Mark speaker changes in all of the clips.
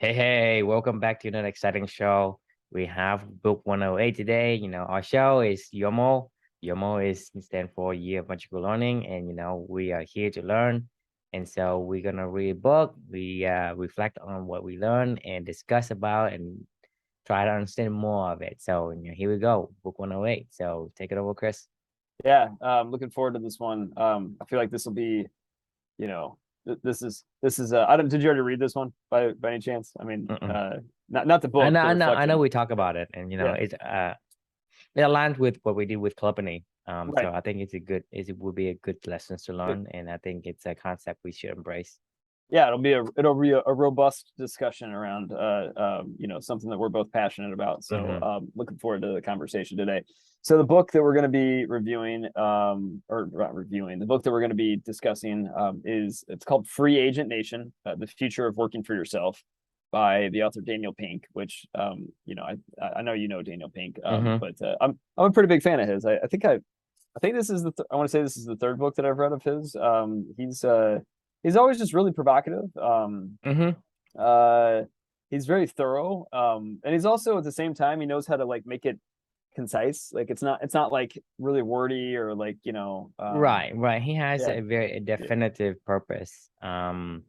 Speaker 1: Hey, welcome back to another exciting show. We have book 108 today. Our show is YOML. YOML is stand for Year of Magical Learning, and we are here to learn. And so we're gonna read a book. We reflect on what we learned and discuss about and try to understand more of it. So here we go, book 108. So take it over, Chris.
Speaker 2: Yeah, looking forward to this one. I feel like this will be, you know, this is I don't did you already read this one by any chance? I mean,
Speaker 1: Mm-mm.
Speaker 2: not the
Speaker 1: I
Speaker 2: book,
Speaker 1: know,
Speaker 2: the
Speaker 1: I know, I know.
Speaker 2: reflection.
Speaker 1: We talk about it, and
Speaker 2: Yeah,
Speaker 1: it aligns with what we did with company. So
Speaker 2: right.
Speaker 1: I think it will be a good lesson to learn, and I think it's a concept we should embrace.
Speaker 2: Yeah, it'll be a robust discussion around something that we're both passionate about. So
Speaker 1: Mm-hmm.
Speaker 2: looking forward to the conversation today. So the book that we're going to be reviewing, or not reviewing, the book that we're going to be discussing it's called Free Agent Nation: The Future of Working for Yourself by the author Daniel Pink, which I know you know Daniel Pink,
Speaker 1: Mm-hmm.
Speaker 2: but I'm a pretty big fan of his. I think this is I want to say this is the third book that I've read of his. He's always just really provocative.
Speaker 1: Mm-hmm.
Speaker 2: Uh, he's very thorough. And he's also at the same time he knows how to like make it concise. Like it's not like really wordy or like
Speaker 1: Right, right. He has
Speaker 2: yeah,
Speaker 1: a very
Speaker 2: yeah,
Speaker 1: definitive purpose. And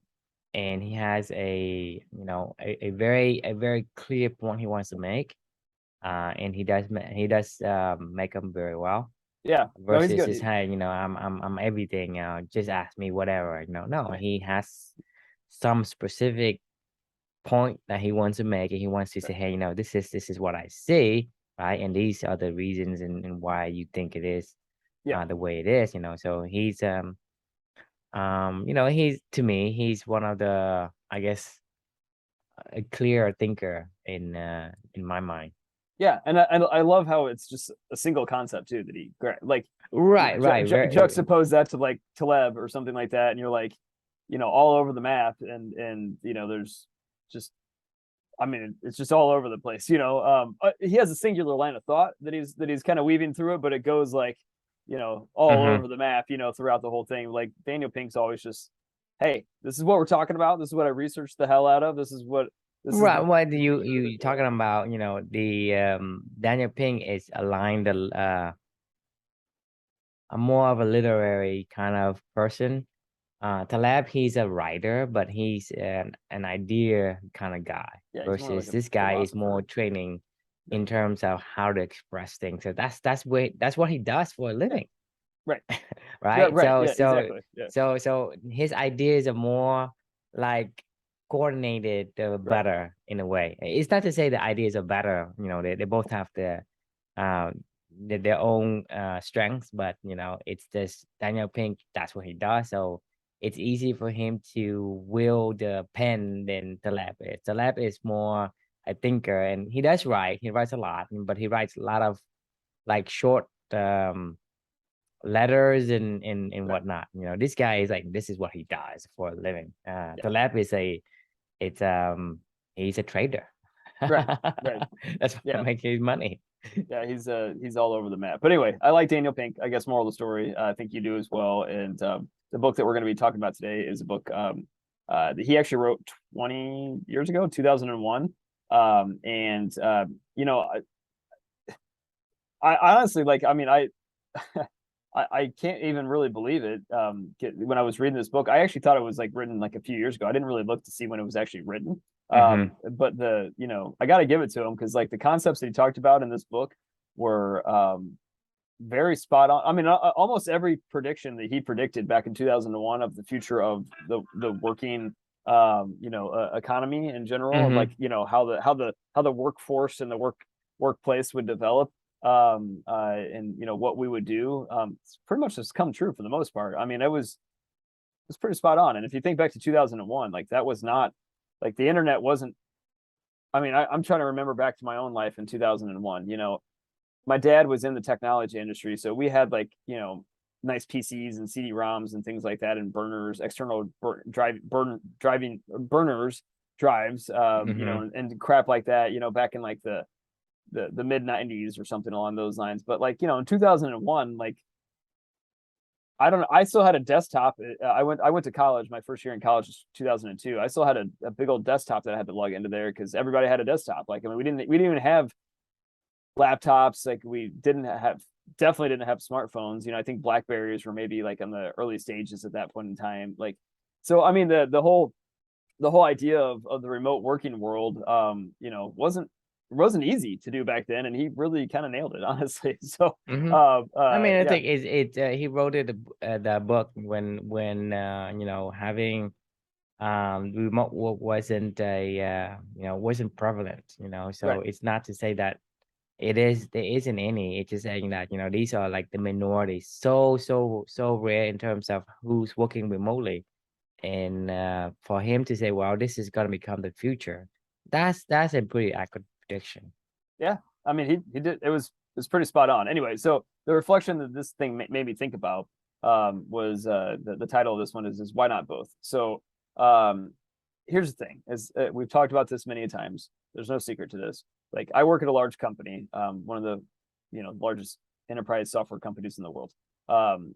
Speaker 1: he has a very clear point he wants to make. And he does make them very well.
Speaker 2: yeah. No, he's
Speaker 1: Versus
Speaker 2: good.
Speaker 1: his, hey, I'm everything. Just ask me whatever. No,
Speaker 2: Right,
Speaker 1: he has some specific point that he wants to make, and he wants to say,
Speaker 2: right.
Speaker 1: hey, this is what I see, right? And these are the reasons and why you think it is
Speaker 2: Yeah,
Speaker 1: the way it is. So he's to me, he's one of the, I guess, a clear thinker in my mind.
Speaker 2: yeah. And I love how it's just a single concept too that he like
Speaker 1: Right, right, very
Speaker 2: juxtapose that to like Taleb or something like that, and you're like, all over the map, and there's just I mean, it's just all over the place. He has a singular line of thought that he's kind of weaving through it, but it goes like, all
Speaker 1: mm-hmm.
Speaker 2: over the map, throughout the whole thing. Like Daniel Pink's always just, hey, this is what we're talking about. This is what I researched the hell out of. This is
Speaker 1: Right.
Speaker 2: the
Speaker 1: What do you talking about? The Daniel Pink is aligned a more of a literary kind of person. Taleb, he's a writer, but he's an idea kind of guy.
Speaker 2: yeah, he's more like
Speaker 1: Versus
Speaker 2: a
Speaker 1: this guy is more
Speaker 2: philosopher.
Speaker 1: training
Speaker 2: Yeah,
Speaker 1: in terms of how to express things. So that's what he does for a
Speaker 2: yeah,
Speaker 1: living,
Speaker 2: right. Yeah,
Speaker 1: right?
Speaker 2: right.
Speaker 1: So
Speaker 2: Yeah,
Speaker 1: so
Speaker 2: exactly. Yeah,
Speaker 1: so so his ideas are more like coordinated,
Speaker 2: right.
Speaker 1: better in a way. It's not to say the ideas are better. They both have um their own strengths, but it's this Daniel Pink, that's what he does. So it's easy for him to wield the pen than Taleb is. Taleb is more a thinker, and he does write. He writes a lot, but he writes a lot of like short letters and
Speaker 2: Right.
Speaker 1: whatnot. This guy is like, this is what he does for a living.
Speaker 2: Yeah.
Speaker 1: Taleb is it's he's a trader.
Speaker 2: Right. Right.
Speaker 1: That's what
Speaker 2: Yeah.
Speaker 1: makes his money.
Speaker 2: Yeah, he's all over the map. But anyway, I like Daniel Pink. I guess moral of the story, I think you do as well. And the book that we're going to be talking about today is a book that he actually wrote 20 years ago, 2001. And I honestly like. I mean, I can't even really believe it. When I was reading this book, I actually thought it was like written like a few years ago. I didn't really look to see when it was actually written.
Speaker 1: Hmm.
Speaker 2: But I got to give it to him because like the concepts that he talked about in this book were very spot on. I mean, almost every prediction that he predicted back in 2001 of the future of the working economy in general, and like
Speaker 1: Hmm.
Speaker 2: how the workforce and the workplace would develop, and what we would do, it's pretty much just come true for the most part. I mean, it was pretty spot on. And if you think back to 2001, like that was not like the internet wasn't. I mean, I'm trying to remember back to my own life in 2001. My dad was in the technology industry, so we had like nice PCs and CD-ROMs and things like that, and burners, external driving burners drives,
Speaker 1: Hmm.
Speaker 2: and crap like that. Back in like the mid 90s or something along those lines. But like in 2001, like I don't know. I still had a desktop. I went to college. My first year in college was 2002. I still had a big old desktop that I had to log into there because everybody had a desktop. Like, I mean, we didn't even have laptops. Like, we didn't have, definitely didn't have smartphones. You know, I think Blackberries were maybe like in the early stages at that point in time. Like, so I mean, the whole idea of the remote working world, you know, wasn't easy to do back then, and he really kind of nailed it, honestly. So,
Speaker 1: Hmm. I mean, I
Speaker 2: yeah,
Speaker 1: think he wrote it the book when you know, having remote work wasn't a you know, wasn't prevalent, you know. So
Speaker 2: right,
Speaker 1: it's not to say that there isn't any. It's just saying that, you know, these are like the minority, so rare in terms of who's working remotely. And for him to say, well, this is going to become the future, that's a pretty accurate prediction.
Speaker 2: yeah. I mean, he did. It was pretty spot on. Anyway, so the reflection that this thing made me think about was the title of this one is why not both. So um, here's the thing: is we've talked about this many times. There's no secret to this. Like, I work at a large company, one of the, you know, largest enterprise software companies in the world, um,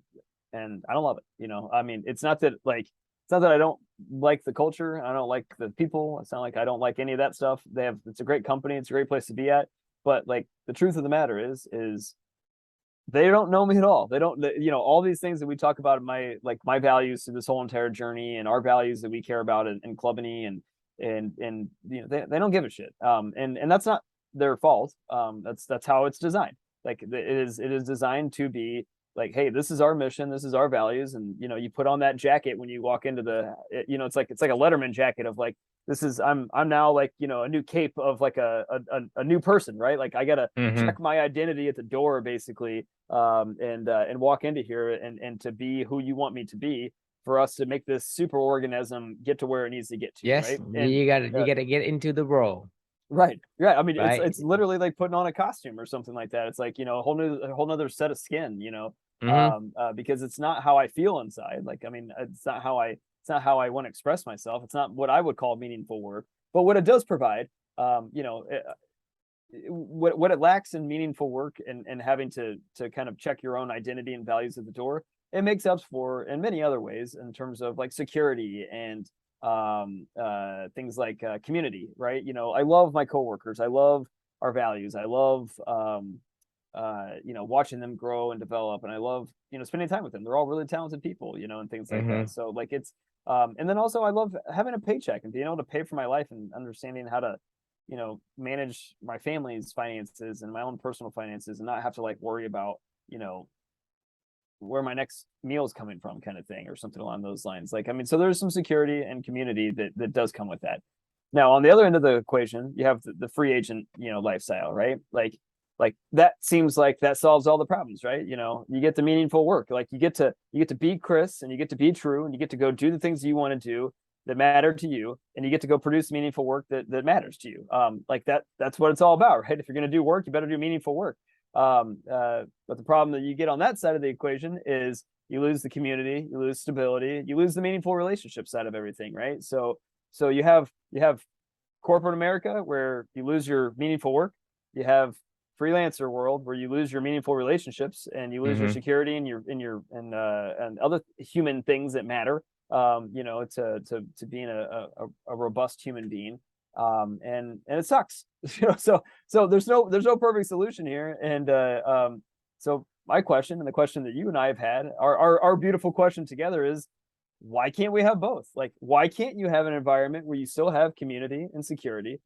Speaker 2: and I don't love it. You know, I mean, it's not that I don't like the culture. I don't like the people. It's not like I don't like any of that stuff. It's a great company. It's a great place to be at. But like, the truth of the matter is they don't know me at all. They don't, you know, all these things that we talk about in my values through this whole entire journey, and our values that we care about in Clubany, and you know, they don't give a shit. And that's not their fault. That's how it's designed. Like, it is designed to be like, hey, this is our mission, this is our values. And you know, you put on that jacket when you walk into you know, it's like a Letterman jacket of like, this is, I'm now like, you know, a new cape of like a new person, right? Like, I gotta
Speaker 1: Mm-hmm.
Speaker 2: check my identity at the door, basically, and walk into here and to be who you want me to be, for us to make this super organism get to where it needs to get to,
Speaker 1: Yes,
Speaker 2: right? And
Speaker 1: you gotta get into the role,
Speaker 2: right, yeah. I mean,
Speaker 1: right?
Speaker 2: it's literally like putting on a costume or something like that. It's like, you know, a whole nother set of skin, you know,
Speaker 1: Mm-hmm.
Speaker 2: because it's not how I feel inside. Like, I mean, it's not how I want to express myself. It's not what I would call meaningful work. But what it does provide, you know, what it lacks in meaningful work, and having to kind of check your own identity and values at the door, it makes up for in many other ways, in terms of like security and things like community, right? You know, I love my coworkers, I love our values, I love you know, watching them grow and develop, and I love, you know, spending time with them. They're all really talented people, you know, and things like that.
Speaker 1: Mm-hmm.
Speaker 2: So like, it's and then also I love having a paycheck and being able to pay for my life, and understanding how to, you know, manage my family's finances and my own personal finances, and not have to like worry about, you know, where my next meal is coming from, kind of thing, or something along those lines. Like, I mean, so there's some security and community that does come with that. Now, on the other end of the equation, you have the free agent, you know, lifestyle, right? Like that seems like that solves all the problems, right? You know, you get the meaningful work. Like, you get to be Chris, and you get to be true, and you get to go do the things you want to do that matter to you, and you get to go produce meaningful work that matters to you. Like, that's what it's all about, right? If you're going to do work, you better do meaningful work. But the problem that you get on that side of the equation is you lose the community, you lose stability, you lose the meaningful relationship side of everything, right? So you have corporate America, where you lose your meaningful work. You have freelancer world, where you lose your meaningful relationships, and you lose your
Speaker 1: Mm-hmm.
Speaker 2: security, and and other human things that matter, you know, to being a robust human being. And it sucks. You know, so there's no perfect solution here. And so my question, and the question that you and I have had, our beautiful question together, is why can't we have both? Like, why can't you have an environment where you still have community and security,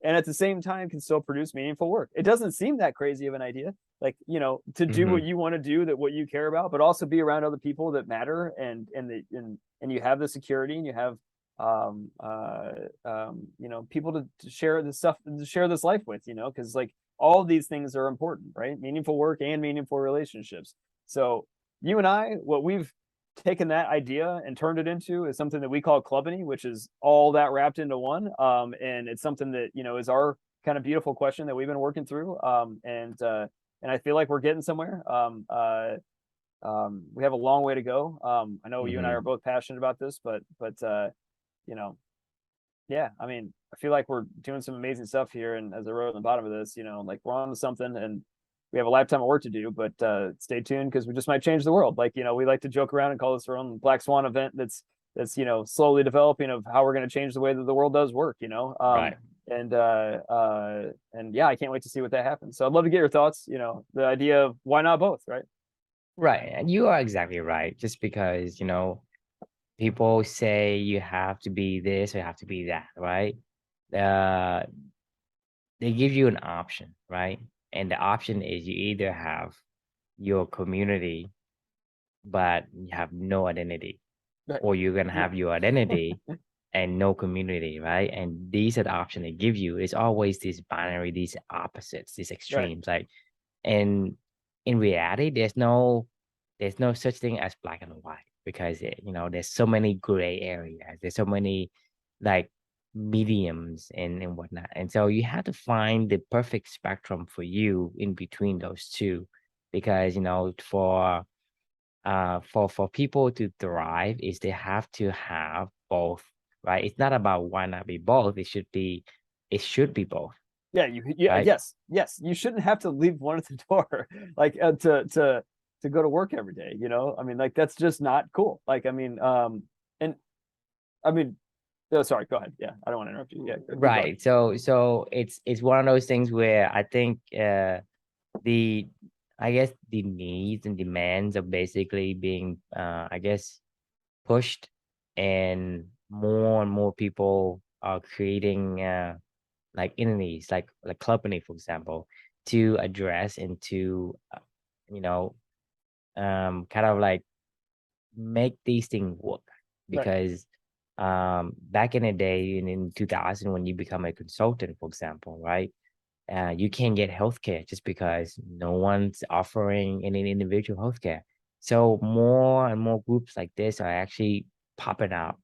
Speaker 2: and at the same time can still produce meaningful work? It doesn't seem that crazy of an idea. Like, you know, to do
Speaker 1: Mm-hmm.
Speaker 2: what you want to do, that what you care about, but also be around other people that matter, and you have the security, and you have you know, people to share this stuff, to share this life with, you know, because like, all of these things are important, right? Meaningful work and meaningful relationships. So you and I, what we've taken that idea and turned it into is something that we call Clubany, which is all that wrapped into one. And it's something that, you know, is our kind of beautiful question that we've been working through. And I feel like we're getting somewhere. We have a long way to go. I know you and I
Speaker 1: Mm-hmm.
Speaker 2: are both passionate about this, but you know, yeah, I mean, I feel like we're doing some amazing stuff here. And as I wrote on the bottom of this, you know, like, we're on to something. we have a lifetime of work to do, but stay tuned because we just might change the world. Like, we like to joke around and call this our own black swan event that's slowly developing of how we're going to change the way that the world does work,
Speaker 1: Right.
Speaker 2: and yeah, I can't wait to see what that happens. So I'd love to get your thoughts, the idea of why not both, right?
Speaker 1: Right. And you are exactly right. Just because, people say you have to be this or you have to be that, right? Uh, they give you an option, right? And the option is you either have your community, but you have no identity,
Speaker 2: Right.
Speaker 1: or you're gonna
Speaker 2: Yeah.
Speaker 1: have your identity and no community, right? And these are the options they give you. It's always this binary, these opposites, these
Speaker 2: Right.
Speaker 1: extremes. Like, and in reality, there's no such thing as black and white because there's so many gray areas. There's so many like mediums and whatnot. And so you have to find the perfect spectrum for you in between those two. Because for people to thrive is they have to have both, right? It's not about why not be both. It should be both,
Speaker 2: Yeah, yeah,
Speaker 1: right?
Speaker 2: yes. You shouldn't have to leave one at the door, like to go to work every day. I mean, like that's just not cool. Like, and I mean, oh, sorry, go ahead. Yeah, I don't want to interrupt you. Yeah, keep going.
Speaker 1: Right. So it's one of those things where I think the I guess the needs and demands are basically being I guess pushed, and more people are creating like entities like company, for example, to address and to you know kind of like make these things work.
Speaker 2: Right,
Speaker 1: Because back in the day in 2000, when you become a consultant, for example, right, you can't get healthcare just because no one's offering any individual healthcare. So more and more groups like this are actually popping up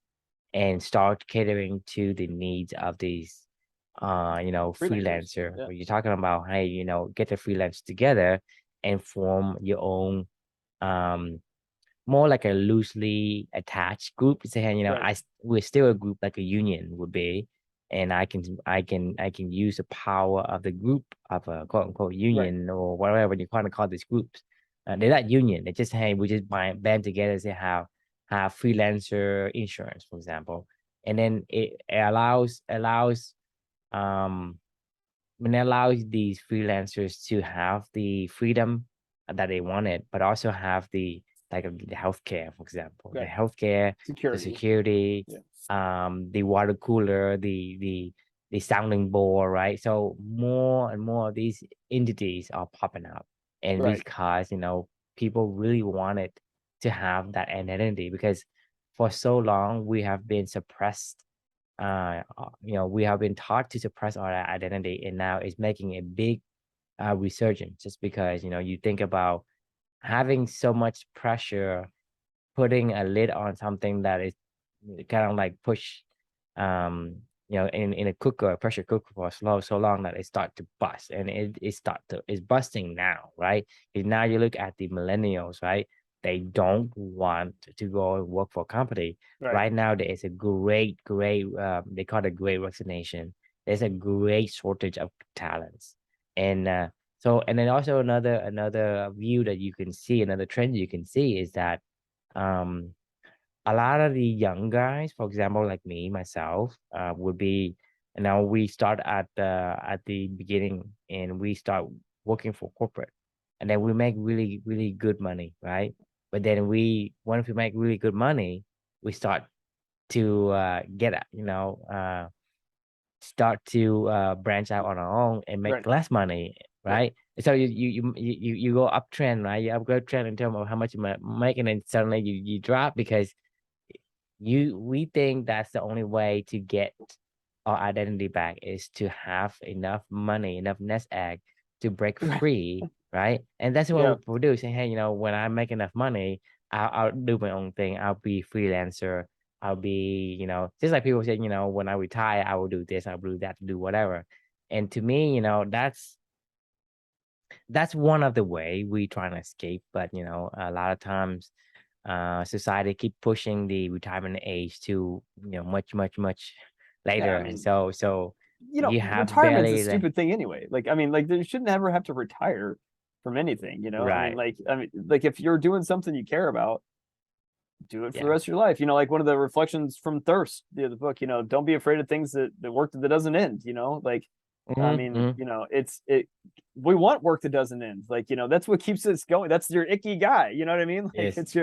Speaker 1: and start catering to the needs of these
Speaker 2: freelancers.
Speaker 1: freelancer,
Speaker 2: Yeah,
Speaker 1: where you're talking about, hey, get the freelance together and form your own um more like a loosely attached group. Saying,
Speaker 2: right,
Speaker 1: we're still a group like a union would be, and I can use the power of the group of a quote unquote
Speaker 2: right,
Speaker 1: union or whatever you kind of call these groups. They're not union. They're just, hey, we just band together and say have freelancer insurance, for example, and then it allows um when it allows these freelancers to have the freedom that they wanted, but also have the like the healthcare, for example, the
Speaker 2: right.
Speaker 1: healthcare, the
Speaker 2: Security.
Speaker 1: security,
Speaker 2: Yeah,
Speaker 1: the water cooler, the sounding board, right? So more and more of these entities are popping up, and
Speaker 2: right,
Speaker 1: because people really wanted to have that identity, because for so long we have been suppressed, we have been taught to suppress our identity, and now it's making a big resurgence, just because you think about having so much pressure, putting a lid on something that is kind of like push, in a cooker, a pressure cooker for so long that it start to bust, and it's busting now, right? Because now you look at the millennials, right? They don't want to go and work for a company.
Speaker 2: right,
Speaker 1: Right now, there is a great, they call it a great resignation. There's a great shortage of talents, and and then also another view that you can see, another trend you can see is that um a lot of the young guys, for example, like me, myself, would be, we start at the beginning, and we start working for corporate, and then we make really, really good money, right? But then once we make really good money, we start to start to branch out on our own and make
Speaker 2: right,
Speaker 1: less money,
Speaker 2: right,
Speaker 1: right? So you go uptrend, right? You upgrade trend in terms of how much you make, and then suddenly you drop because we think that's the only way to get our identity back is to have enough money, enough nest egg to break
Speaker 2: right.
Speaker 1: free, right? And that's what
Speaker 2: Yeah,
Speaker 1: we do. Saying, hey, when I make enough money, I'll do my own thing. I'll be freelancer. I'll be, just like people say, when I retire, I will do this, I'll do that, do whatever. And to me, that's one of the way we trying to escape. But a lot of times society keep pushing the retirement age to much
Speaker 2: yeah.
Speaker 1: later,
Speaker 2: I
Speaker 1: and
Speaker 2: mean,
Speaker 1: so you have
Speaker 2: retirement's a
Speaker 1: barely like
Speaker 2: stupid thing anyway. Like, I mean, like, you shouldn't ever have to retire from anything, you know.
Speaker 1: Right.
Speaker 2: I mean, like if you're doing something you care about, do it for the
Speaker 1: Yeah.
Speaker 2: rest of your life. You know, like one of the reflections from Thirst, the book, you know, don't be afraid of things that work that doesn't end, you know, like, I mean,
Speaker 1: Hmm.
Speaker 2: you know, we want work that doesn't end. Like, you know, that's what keeps us going. That's your icky guy. You know what I mean? Like
Speaker 1: Yes.
Speaker 2: it's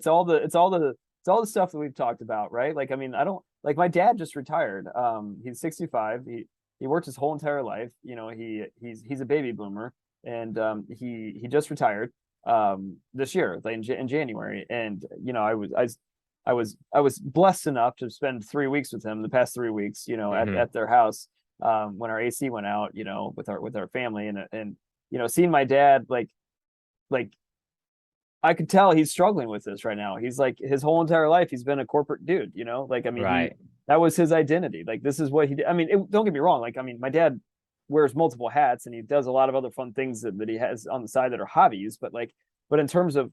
Speaker 2: all the stuff that we've talked about, right? Like, I mean, I don't like my dad just retired. He's 65. He worked his whole entire life. You know, he's a baby boomer and he just retired this year, like in January. And, you know, I was blessed enough to spend 3 weeks with him the past 3 weeks, you know,
Speaker 1: Hmm.
Speaker 2: at their house when our AC went out, you know, with our family and you know, seeing my dad like I could tell he's struggling with this right now. He's like his whole entire life he's been a corporate dude, you know, like I mean
Speaker 1: Right.
Speaker 2: that was his identity. Like this is what he did. I mean, don't get me wrong. Like I mean, my dad wears multiple hats and he does a lot of other fun things that he has on the side that are hobbies. But in terms of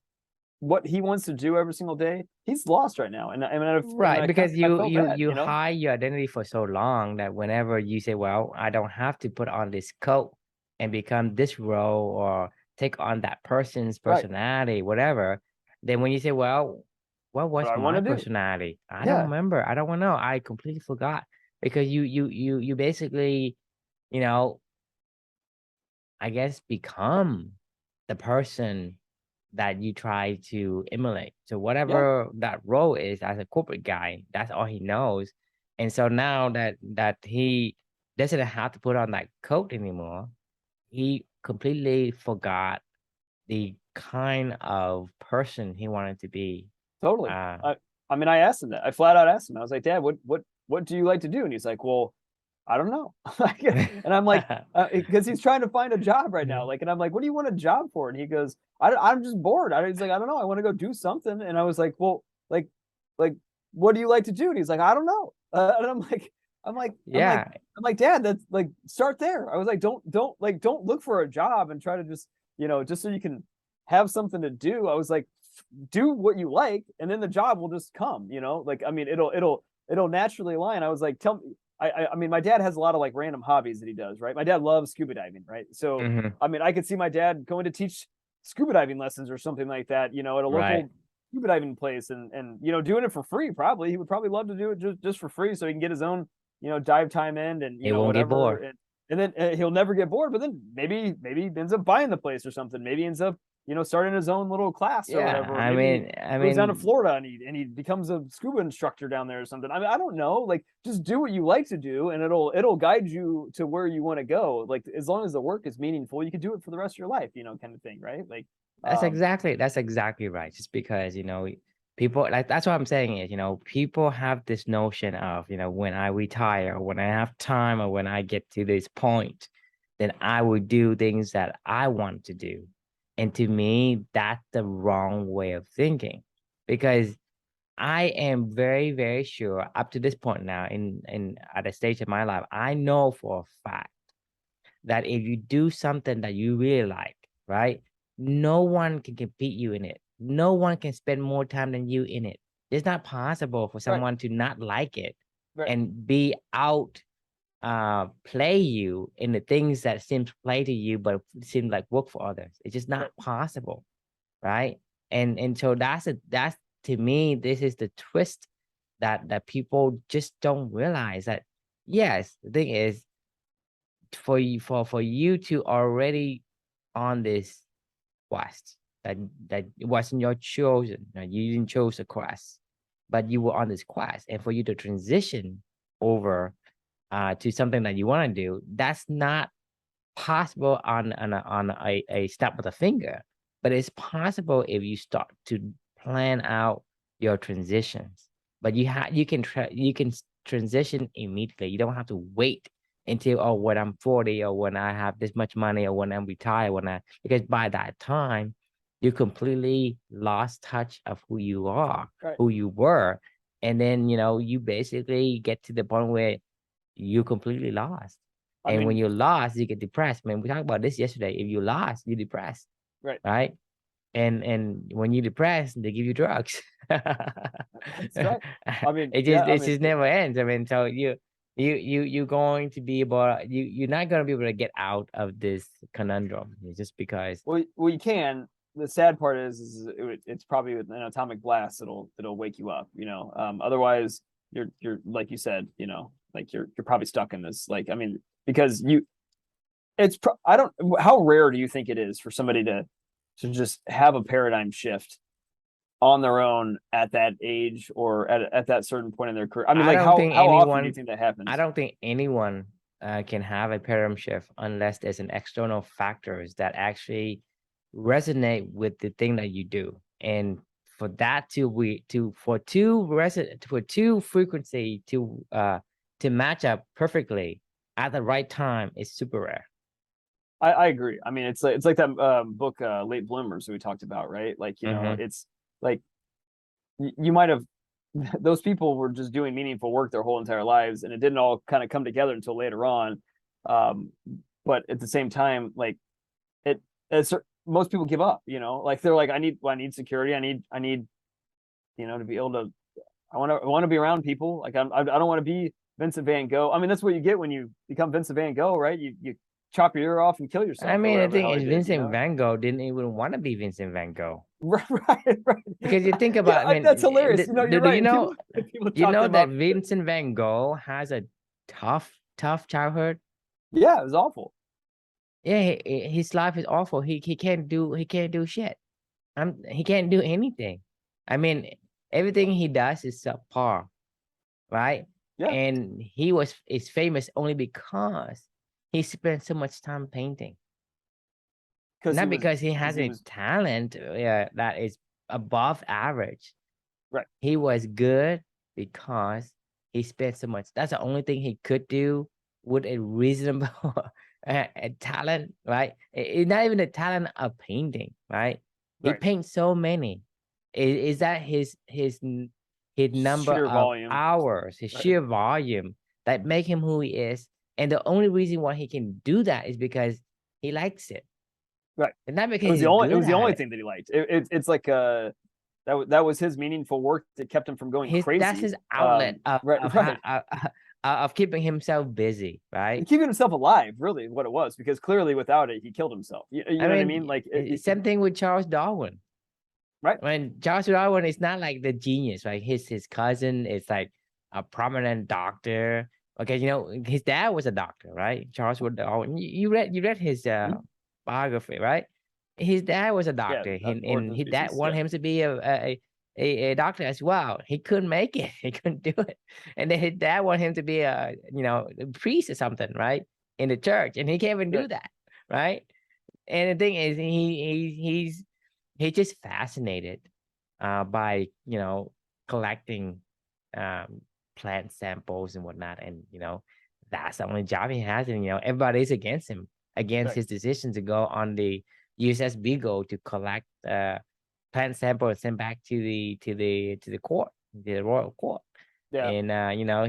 Speaker 2: what he wants to do every single day, he's lost right now. And
Speaker 1: Right, because
Speaker 2: I
Speaker 1: you
Speaker 2: felt
Speaker 1: you
Speaker 2: bad,
Speaker 1: you
Speaker 2: you know?
Speaker 1: hide your identity for so long that whenever you say, "Well, I don't have to put on this coat and become this role or take on that person's
Speaker 2: Right.
Speaker 1: personality, whatever," then when you say, "Well, what
Speaker 2: What
Speaker 1: was
Speaker 2: I want
Speaker 1: my
Speaker 2: to do.
Speaker 1: personality?" I don't
Speaker 2: Yeah,
Speaker 1: remember. I don't want to know. I completely forgot because you basically, you know, I guess become the person that you try to emulate. So
Speaker 2: yeah,
Speaker 1: whatever that role is as a corporate guy, that's all he knows. And so now that he doesn't have to put on that coat anymore, he completely forgot the kind of person he wanted to be.
Speaker 2: totally.
Speaker 1: Uh,
Speaker 2: I mean, I asked him that. I flat out asked him. I was like, Dad, what do you like to do? And he's like, well, I don't know. And I'm like, because he's trying to find a job right now. Like, and I'm like, what do you want a job for? And he goes, I'm just bored. He's like, I don't know. I want to go do something. And I was like, well, like, what do you like to do? And he's like, I don't know. And I'm like, I'm like,
Speaker 1: yeah,
Speaker 2: I'm like, Dad, that's like, start there. I was like, don't look for a job and try to just, you know, just so you can have something to do. I was like, do what you like, and then the job will just come. You know, like, I mean, it'll naturally align. I was like, tell me, I mean, my dad has a lot of like random hobbies that he does, right? My dad loves scuba diving, right? So,
Speaker 1: hmm,
Speaker 2: I mean, I could see my dad going to teach scuba diving lessons or something like that, you know, at a
Speaker 1: right.
Speaker 2: local scuba diving place and you know, doing it for free probably. He would probably love to do it just for free so he can get his own, you know, dive time in and, you
Speaker 1: He
Speaker 2: know,
Speaker 1: won't get
Speaker 2: whatever.
Speaker 1: bored.
Speaker 2: And then he'll never get bored, but then maybe he ends up buying the place or something. Maybe he ends up, you know, starting his own little class or
Speaker 1: Yeah,
Speaker 2: whatever. Or maybe he
Speaker 1: I
Speaker 2: goes down to
Speaker 1: mean,
Speaker 2: Florida and he becomes a scuba instructor down there or something. I mean, I don't know. Like, just do what you like to do, and it'll guide you to where you want to go. Like, as long as the work is meaningful, you can do it for the rest of your life, you know, kind of thing, right? Like, um,
Speaker 1: that's exactly right. Just because, people like that's what I'm saying is, people have this notion of, when I retire, or when I have time, or when I get to this point, then I will do things that I want to do. And to me, that's the wrong way of thinking. Because I am very, very sure up to this point now in at a stage of my life, I know for a fact that if you do something that you really like, right? No one can compete you in it. No one can spend more time than you in it. It's not possible for
Speaker 2: right,
Speaker 1: someone to not like it
Speaker 2: right.
Speaker 1: and be out play you in the things that seem to play to you but seem like work for others. It's just not
Speaker 2: Right.
Speaker 1: possible, right? And so that's to me, this is the twist that people just don't realize that yes, the thing is for you to already on this quest that it wasn't your chosen, you didn't choose a quest, but you were on this quest, and for you to transition over to something that you want to do, that's not possible on a snap of the finger, but it's possible if you start to plan out your transitions. But you can transition immediately. You don't have to wait until when I'm 40 or when I have this much money or when I'm retired because by that time you completely lost touch of who you are,
Speaker 2: Right.
Speaker 1: who you were, and then you basically get to the point where you completely lost.
Speaker 2: I
Speaker 1: And when
Speaker 2: mean,
Speaker 1: you're lost, you get depressed. Man, we talked about this yesterday. If you lost, you're depressed,
Speaker 2: right.
Speaker 1: right? And when you're depressed, they give you drugs.
Speaker 2: That's right. I mean,
Speaker 1: it
Speaker 2: yeah.
Speaker 1: just
Speaker 2: I
Speaker 1: it
Speaker 2: mean,
Speaker 1: just never ends. I mean, so you're going to be able, you're not going to be able to get out of this conundrum. It's just because
Speaker 2: Well, you can. The sad part is it's probably with an atomic blast that'll wake you up. Otherwise you're like you said, like you're probably stuck in this. Like, I mean, because I don't. How rare do you think it is for somebody to just have a paradigm shift on their own at that age or at that certain point in their career? I mean,
Speaker 1: I
Speaker 2: like
Speaker 1: don't think
Speaker 2: how often do you
Speaker 1: anyone,
Speaker 2: think that
Speaker 1: I
Speaker 2: happens?
Speaker 1: don't think anyone can have a paradigm shift unless there's an external factors that actually resonate with the thing that you do. And for that for two frequency to match up perfectly at the right time is super rare.
Speaker 2: I agree. I mean, it's like that book, Late Bloomers, that we talked about, right? Like,
Speaker 1: Mm-hmm.
Speaker 2: it's like you might have those people were just doing meaningful work their whole entire lives, and it didn't all kind of come together until later on. Um, but at the same time, like it, it's, most people give up. Like they're like, I need security. I need, to be able to. I want to be around people. Like I don't want to be Vincent Van Gogh. I mean, that's what you get when you become Vincent Van Gogh, right? You chop your ear off and kill
Speaker 1: I
Speaker 2: yourself or
Speaker 1: mean, the
Speaker 2: whatever the
Speaker 1: thing
Speaker 2: hell he
Speaker 1: is,
Speaker 2: did.
Speaker 1: Vincent Van Gogh didn't even want to be Vincent Van Gogh.
Speaker 2: Right, right.
Speaker 1: Because you think
Speaker 2: Yeah,
Speaker 1: about, I
Speaker 2: that's
Speaker 1: mean,
Speaker 2: hilarious. You're
Speaker 1: do
Speaker 2: right. And people
Speaker 1: you
Speaker 2: talking
Speaker 1: know that
Speaker 2: about,
Speaker 1: Vincent Van Gogh has a tough childhood?
Speaker 2: yeah, it was awful.
Speaker 1: Yeah, his life is awful. He can't do shit. He can't do anything. I mean, everything he does is subpar, right?
Speaker 2: Yeah,
Speaker 1: And is famous only because he spent so much time painting,
Speaker 2: because
Speaker 1: not because he
Speaker 2: because
Speaker 1: has
Speaker 2: he
Speaker 1: a
Speaker 2: was
Speaker 1: talent that is above average.
Speaker 2: right.
Speaker 1: He was good because he spent so much. That's the only thing he could do with a reasonable a talent, right? It's not even a talent of painting, right? He
Speaker 2: Right.
Speaker 1: paints so many. Is that his number
Speaker 2: Sheer
Speaker 1: of
Speaker 2: volume.
Speaker 1: hours, his
Speaker 2: Right.
Speaker 1: sheer volume that make him who he is? And the only reason why he can do that is because he likes it,
Speaker 2: Right.
Speaker 1: and not
Speaker 2: It
Speaker 1: because
Speaker 2: was the
Speaker 1: he's
Speaker 2: only it
Speaker 1: good
Speaker 2: was the
Speaker 1: at
Speaker 2: only
Speaker 1: it.
Speaker 2: thing that he liked. It's like that was his meaningful work that kept him from going
Speaker 1: That's
Speaker 2: crazy.
Speaker 1: his outlet
Speaker 2: Right, right.
Speaker 1: of keeping himself busy, right?
Speaker 2: Keeping himself alive, really, what it was, because clearly without it, he killed himself. You
Speaker 1: I
Speaker 2: know what I mean?
Speaker 1: mean,
Speaker 2: Like,
Speaker 1: same thing with Charles Darwin.
Speaker 2: right?
Speaker 1: When Charles Darwin is not like the genius, right? His cousin is like a prominent doctor. Okay, his dad was a doctor, right? Charles Darwin. You read his
Speaker 2: Mhm.
Speaker 1: biography, right? His dad was a
Speaker 2: Yeah,
Speaker 1: doctor, and
Speaker 2: origin of
Speaker 1: his dad
Speaker 2: species.
Speaker 1: wanted
Speaker 2: Yeah,
Speaker 1: him to be a doctor as well. He couldn't make it. He couldn't do it. And then his dad wanted him to be a priest or something, right? In the church. And he can't even do
Speaker 2: right,
Speaker 1: that, right? And the thing is, he's just fascinated by collecting um plant samples and whatnot. And that's the only job he has. And everybody's against him, against
Speaker 2: right.
Speaker 1: his decision to go on the USS Beagle to collect plant sample and send back to the court, the royal court.
Speaker 2: Yeah,
Speaker 1: And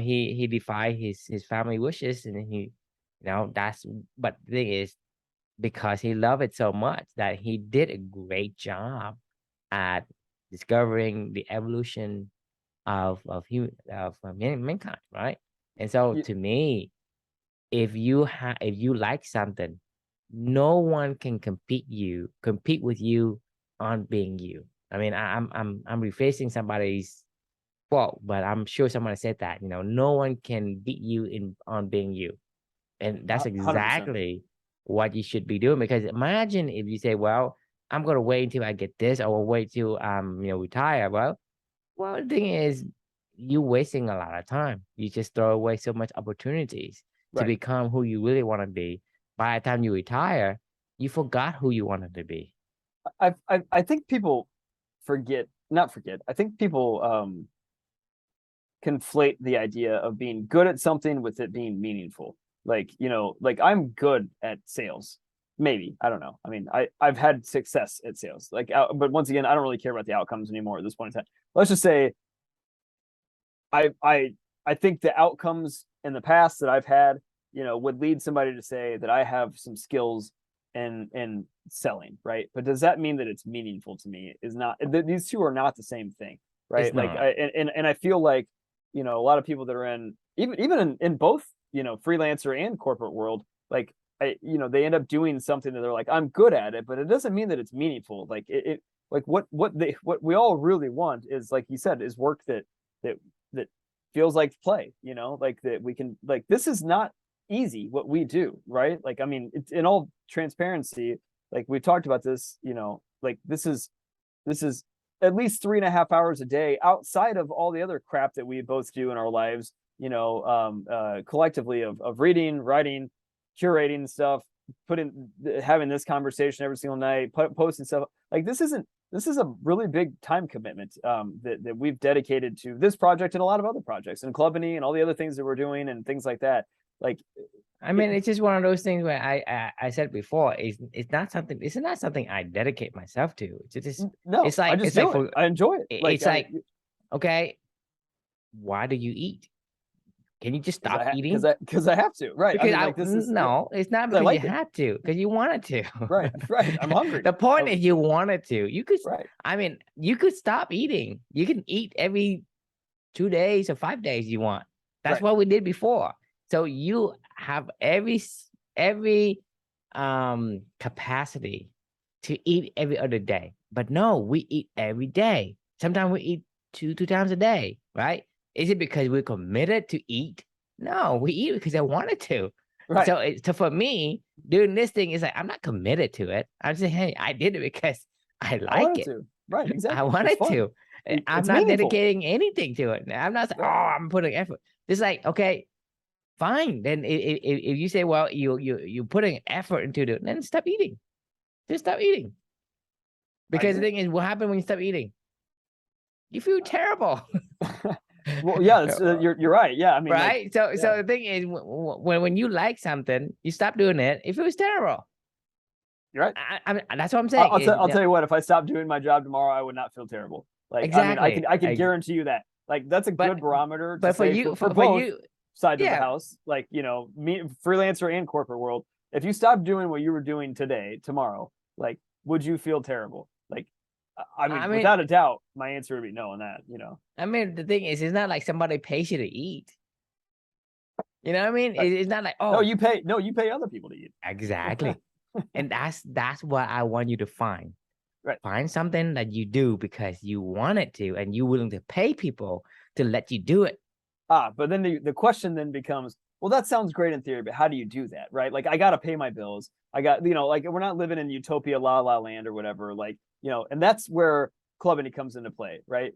Speaker 1: he defied his family wishes, and he that's, but the thing is, because he loved it so much that he did a great job at discovering the evolution of human of mankind, right? And so
Speaker 2: you,
Speaker 1: to me, if you like something, no one can compete with you on being you. I mean, I'm rephrasing somebody's quote, but I'm sure someone said that. No one can beat you in on being you, and that's
Speaker 2: 100%.
Speaker 1: exactly what you should be doing. Because imagine if you say, well, I'm gonna wait until I get this, or wait till retire. Well, the thing is, you're wasting a lot of time. You just throw away so much opportunities to
Speaker 2: Right.
Speaker 1: become who you really want to be. By the time you retire, you forgot who you wanted to be.
Speaker 2: I think people not forget. I think people conflate the idea of being good at something with it being meaningful. Like, like I'm good at sales. Maybe. I don't know. I mean, I've had success at sales. Like, but once again, I don't really care about the outcomes anymore at this point in time. Let's just say I I I think the outcomes in the past that I've had, would lead somebody to say that I have some skills in selling, right? But does that mean that it's meaningful to me? Is not. These two are not the same thing,
Speaker 1: It's
Speaker 2: right? Like,
Speaker 1: not.
Speaker 2: and I feel like you know, a lot of people that are in even in both, you know, freelancer and corporate world, like you know, they end up doing something that they're like, I'm good at it, but it doesn't mean that it's meaningful. Like it like what we all really want is, like you said, is work that that feels like play, you know, like that we can, like, this is not easy what we do, right? Like, I mean, it's in all transparency, like we talked about this, you know, like this is at least 3.5 hours a day outside of all the other crap that we both do in our lives, you know, collectively of reading, writing, curating stuff, having this conversation every single night, posting stuff. Like this is a really big time commitment that we've dedicated to this project and a lot of other projects and Clubany and all the other things that we're doing and things like that. Like,
Speaker 1: I mean, it's just one of those things where I said before, it's not something I dedicate myself to. It's just,
Speaker 2: no,
Speaker 1: it's like,
Speaker 2: I just
Speaker 1: it's
Speaker 2: do
Speaker 1: like
Speaker 2: it. I enjoy it.
Speaker 1: it's like, okay, why do you eat? Can you just stop eating?
Speaker 2: Because I have to, right? I
Speaker 1: Because
Speaker 2: mean, like, this is
Speaker 1: no, it's not
Speaker 2: I
Speaker 1: because
Speaker 2: like
Speaker 1: you
Speaker 2: it.
Speaker 1: have to, because you wanted to.
Speaker 2: Right, right. I'm hungry.
Speaker 1: The point is you wanted to. You could,
Speaker 2: right.
Speaker 1: I mean, you could stop eating. You can eat every 2 days or 5 days you want. That's
Speaker 2: Right.
Speaker 1: what we did before. So you have every capacity to eat every other day. But no, we eat every day. Sometimes we eat two times a day, right? Is it because we're committed to eat? No, we eat because I wanted to.
Speaker 2: Right.
Speaker 1: So for me, doing this thing is like, I'm not committed to it. I'm saying, hey, I did it because I like it.
Speaker 2: To. Right, exactly.
Speaker 1: I wanted to. I'm not dedicating anything to it. I'm not saying, oh, I'm putting effort. It's like, okay, fine. Then if you say, well, you're putting effort into it, then stop eating. Just stop eating. Because the thing is, what happens when you stop eating? You feel terrible.
Speaker 2: Well, yeah, you're right. Yeah, I mean,
Speaker 1: right.
Speaker 2: Like,
Speaker 1: so the thing is, when you like something, you stop doing it. It feels terrible.
Speaker 2: You're right.
Speaker 1: I mean, that's what I'm saying.
Speaker 2: I'll tell you what. If I stopped doing my job tomorrow, I would not feel terrible. Like,
Speaker 1: exactly.
Speaker 2: I mean, I can guarantee you that. Like, that's a good barometer.
Speaker 1: But for you,
Speaker 2: for both sides of the house, like, you know, me, freelancer and corporate world. If you stopped doing what you were doing tomorrow, like, would you feel terrible? Like, I mean, without a doubt, my answer would be no on that, you know.
Speaker 1: I mean, the thing is, it's not like somebody pays you to eat. You know what I mean? Right. It's not like, oh,
Speaker 2: you pay other people to eat.
Speaker 1: Exactly. And that's what I want you to find.
Speaker 2: Right.
Speaker 1: Find something that you do because you want it to, and you're willing to pay people to let you do it.
Speaker 2: But then the question then becomes, well, that sounds great in theory, but how do you do that, right? Like, I got to pay my bills. I got, you know, like, we're not living in utopia, la la land or whatever, like, you know, and that's where Clubany comes into play, right?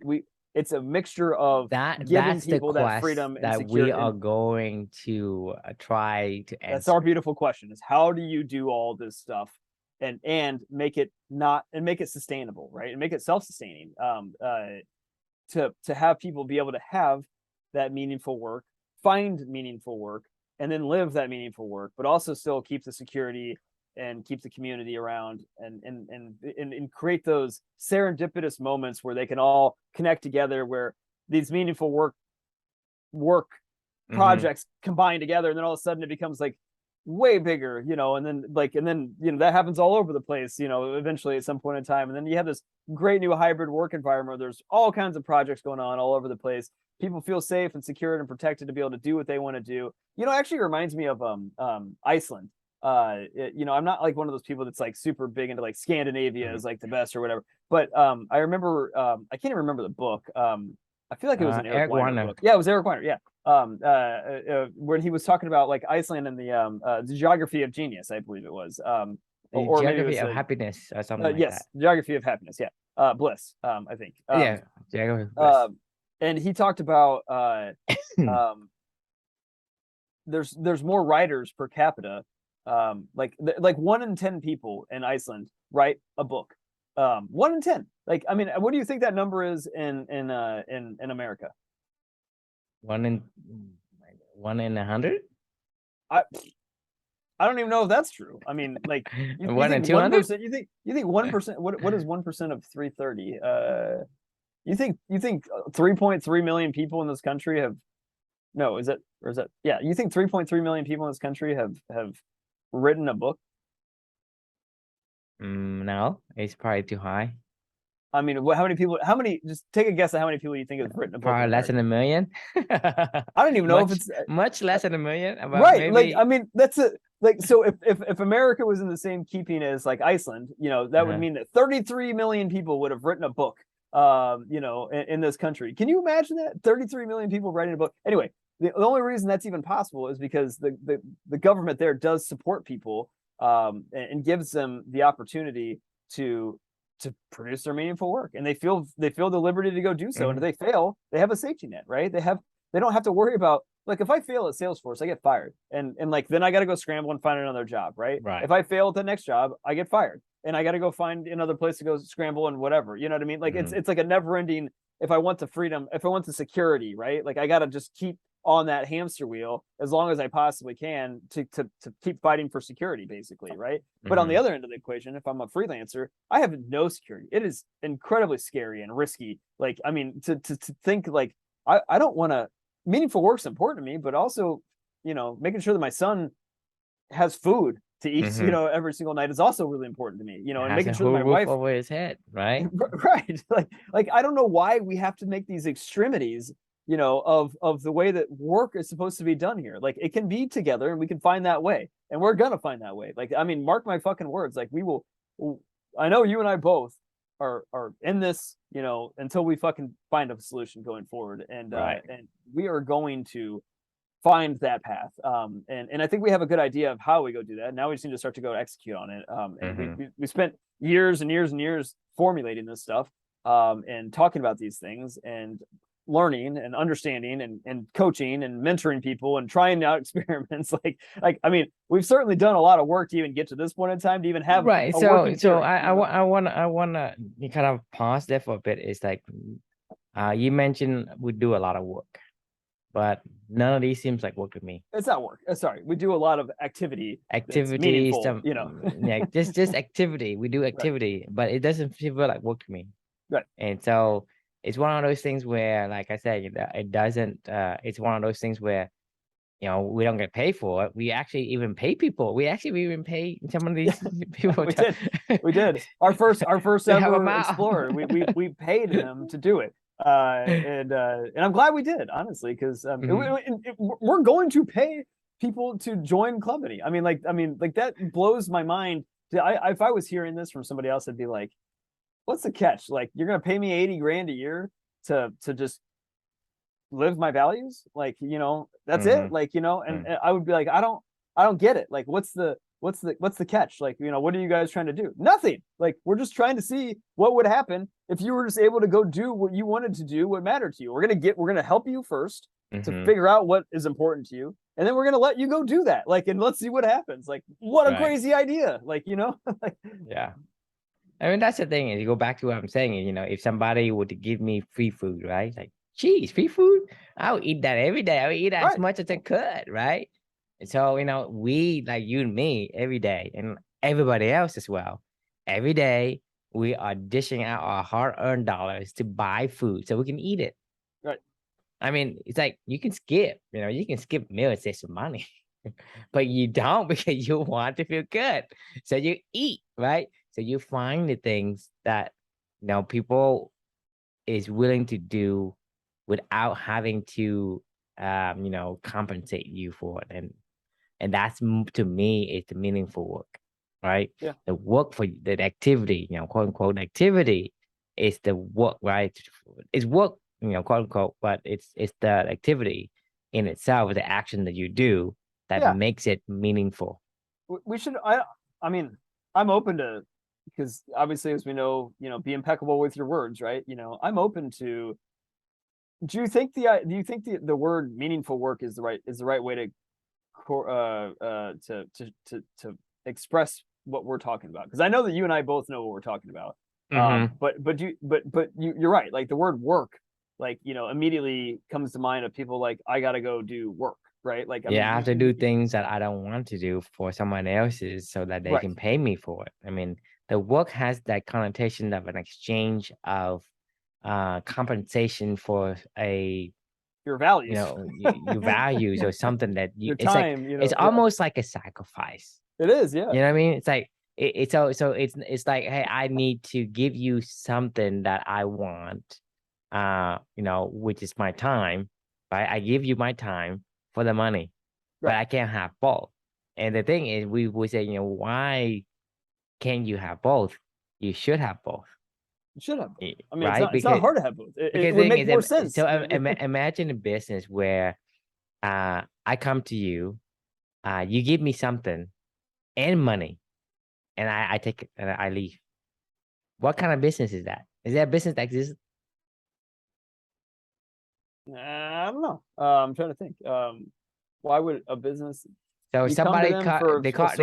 Speaker 2: It's a mixture of giving people that freedom
Speaker 1: that
Speaker 2: and security.
Speaker 1: We are going to try to answer.
Speaker 2: That's our beautiful question: is how do you do all this stuff and make it sustainable, right? And make it self-sustaining. To have people be able to have that meaningful work, find meaningful work, and then live that meaningful work, but also still keep the security and keep the community around and create those serendipitous moments where they can all connect together, where these meaningful work projects combine together, and then all of a sudden it becomes like way bigger, you know, and then you know, that happens all over the place, you know, eventually at some point in time. And then you have this great new hybrid work environment where there's all kinds of projects going on all over the place. People feel safe and secure and protected to be able to do what they want to do. You know, it actually reminds me of Iceland. You know, I'm not like one of those people that's like super big into like Scandinavia is like the best or whatever. But I remember I can't even remember the book. I feel like it was an Eric Weiner book. Yeah, it was Eric Weiner. Yeah. When he was talking about like Iceland and the geography of genius, I believe it was.
Speaker 1: Or geography of happiness or something like
Speaker 2: yes,
Speaker 1: that.
Speaker 2: Geography of happiness. Yeah. Bliss. I think.
Speaker 1: Yeah. Geography of bliss.
Speaker 2: And he talked about there's more writers per capita. Like 1 in 10 people in Iceland write a book. 1 in 10. Like, I mean, what do you think that number is in America?
Speaker 1: 1 in 100.
Speaker 2: I don't even know if that's true. I mean, like, you
Speaker 1: 1 in 200.
Speaker 2: You think 1%? What is 1% of 330? You think 3.3 million people in this country have? No, is that yeah? You think 3.3 million people in this country have written a book?
Speaker 1: No, it's probably too high.
Speaker 2: I mean, how many people? How many? Just take a guess at how many people you think have written a book in
Speaker 1: Probably less
Speaker 2: America.
Speaker 1: than 1 million.
Speaker 2: I don't even know if
Speaker 1: much
Speaker 2: it's
Speaker 1: much less than 1 million. About
Speaker 2: right. Like, I
Speaker 1: maybe.
Speaker 2: mean, that's a like. So if America was in the same keeping as like Iceland, that would
Speaker 1: Uh-huh.
Speaker 2: mean that 33 million people would have written a book. In this country. Can you imagine that? 33 million people writing a book. Anyway, the only reason that's even possible is because the government there does support people, and gives them the opportunity to produce their meaningful work, and they feel the liberty to go do so. And if
Speaker 1: Mhm.
Speaker 2: they fail, they have a safety net, right? They don't have to worry about, like, if I fail at Salesforce, I get fired, and like then I got to go scramble and find another job, right?
Speaker 1: Right.
Speaker 2: If I fail at the next job, I get fired, and I got to go find another place to go scramble and whatever. You know what I mean? Like,
Speaker 1: Mhm.
Speaker 2: it's like a never ending. If I want the freedom, if I want the security, right? Like, I got to just keep on that hamster wheel as long as I possibly can to keep fighting for security, basically, right? But on the
Speaker 1: Mhm.
Speaker 2: other end of the equation, if I'm a freelancer, I have no security. It is incredibly scary and risky. Like, I mean, to think like I don't want to. Meaningful work's important to me, but also, making sure that my son has food to eat,
Speaker 1: Mhm.
Speaker 2: every single night is also really important to me, and
Speaker 1: Has
Speaker 2: making
Speaker 1: a
Speaker 2: sure that
Speaker 1: whole
Speaker 2: my
Speaker 1: roof
Speaker 2: wife,
Speaker 1: over his head, right?
Speaker 2: right, like I don't know why we have to make these extremities, of the way that work is supposed to be done here. Like, it can be together, and we can find that way, and we're gonna find that way. Like, I mean, mark my fucking words. Like, we will. I know you and I both are in this, until we fucking find a solution going forward,
Speaker 1: Right.
Speaker 2: and we are going to find that path. And I think we have a good idea of how we go do that. Now we just need to start to go execute on it. And we,
Speaker 1: Mhm.
Speaker 2: we we spent years and years and years formulating this stuff, and talking about these things, and learning and understanding, and coaching and mentoring people and trying out experiments. Like I mean, we've certainly done a lot of work to even get to this point in time to even have
Speaker 1: Right.
Speaker 2: a
Speaker 1: So
Speaker 2: working
Speaker 1: so
Speaker 2: theory.
Speaker 1: I wanna you kind of pause there for a bit. It's like you mentioned we do a lot of work, but none of these seems like work to me.
Speaker 2: It's not work. Sorry, we do a lot of activity that's
Speaker 1: Activity,
Speaker 2: meaningful.
Speaker 1: some yeah, just activity. We do
Speaker 2: Right,
Speaker 1: activity, but it doesn't feel like work to me.
Speaker 2: right.
Speaker 1: And so it's one of those things where, like I said, it doesn't. It's one of those things where we don't get paid for it. We actually even pay people. We actually even pay some of these people
Speaker 2: We did. We did. Our first
Speaker 1: to help them
Speaker 2: ever
Speaker 1: out.
Speaker 2: explorer. We paid him to do it. And I'm glad we did, honestly, because
Speaker 1: Mhm.
Speaker 2: we're going to pay people to join Clubity. I mean, that blows my mind. If I was hearing this from somebody else, I'd be like, "What's the catch? Like, you're gonna pay me 80 grand a year to just live my values, like, that's it,
Speaker 1: Mhm.
Speaker 2: like, and
Speaker 1: Mm.
Speaker 2: I would be like, I don't get it. Like, what's the catch? Like, what are you guys trying to do? Nothing. Like, we're just trying to see what would happen if you were just able to go do what you wanted to do, what mattered to you. We're gonna help you first to
Speaker 1: Mhm.
Speaker 2: figure out what is important to you, and then we're gonna let you go do that, like, and let's see what happens. Like, what a
Speaker 1: Right.
Speaker 2: crazy idea. Like, like,
Speaker 1: Yeah. I mean, that's the thing is you go back to what I'm saying. If somebody were to give me free food, right? Like, geez, free food, I would eat that every day. I would eat as
Speaker 2: right,
Speaker 1: much as I could, right? And so, we, like you and me, every day, and everybody else as well, every day we are dishing out our hard-earned dollars to buy food so we can eat it.
Speaker 2: right,
Speaker 1: I mean, it's like you can skip meals, save some money, but you don't because you want to feel good. So you eat, right? So you find the things that people is willing to do without having to compensate you for it. And that's to me is the meaningful work, right?
Speaker 2: yeah,
Speaker 1: The work for the activity, quote unquote activity is the work, right? It's work, quote unquote, but it's the activity in itself, the action that you do that
Speaker 2: yeah.
Speaker 1: makes it meaningful.
Speaker 2: We should. I mean, I'm open to, because obviously, as we know, be impeccable with your words, right? I'm open to. Do you think the word meaningful work is the right way to express what we're talking about? Because I know that you and I both know what we're talking about.
Speaker 1: Hmm.
Speaker 2: You're right. Like, the word work, like, immediately comes to mind of people like, I gotta go do work, right? Like, I
Speaker 1: Yeah,
Speaker 2: mean,
Speaker 1: I have to do things that I don't want to do for someone else's so that they
Speaker 2: right,
Speaker 1: can pay me for it. I mean, the work has that connotation of an exchange of compensation for
Speaker 2: your values,
Speaker 1: your values or something that
Speaker 2: your
Speaker 1: it's like
Speaker 2: time,
Speaker 1: it's
Speaker 2: yeah,
Speaker 1: almost like a sacrifice.
Speaker 2: it is, yeah,
Speaker 1: You know what I mean? It's like so it's like, hey, I need to give you something that I want, you know, which is my time, right? I give you my time for the money, but
Speaker 2: Right.
Speaker 1: I can't have both. And the thing is, we would say, you know, why can't you have both? You should have both,
Speaker 2: You should have both. I mean,
Speaker 1: right?
Speaker 2: it's not hard to have both. It
Speaker 1: Because
Speaker 2: would
Speaker 1: the thing
Speaker 2: make
Speaker 1: is,
Speaker 2: more sense.
Speaker 1: so imagine a business where I come to you, you give me something and money, and I take it and I leave. What kind of business is that? Is that a business that exists?
Speaker 2: I don't know. I'm trying to think. Why would a business,
Speaker 1: So
Speaker 2: you come to
Speaker 1: somebody
Speaker 2: them for a service?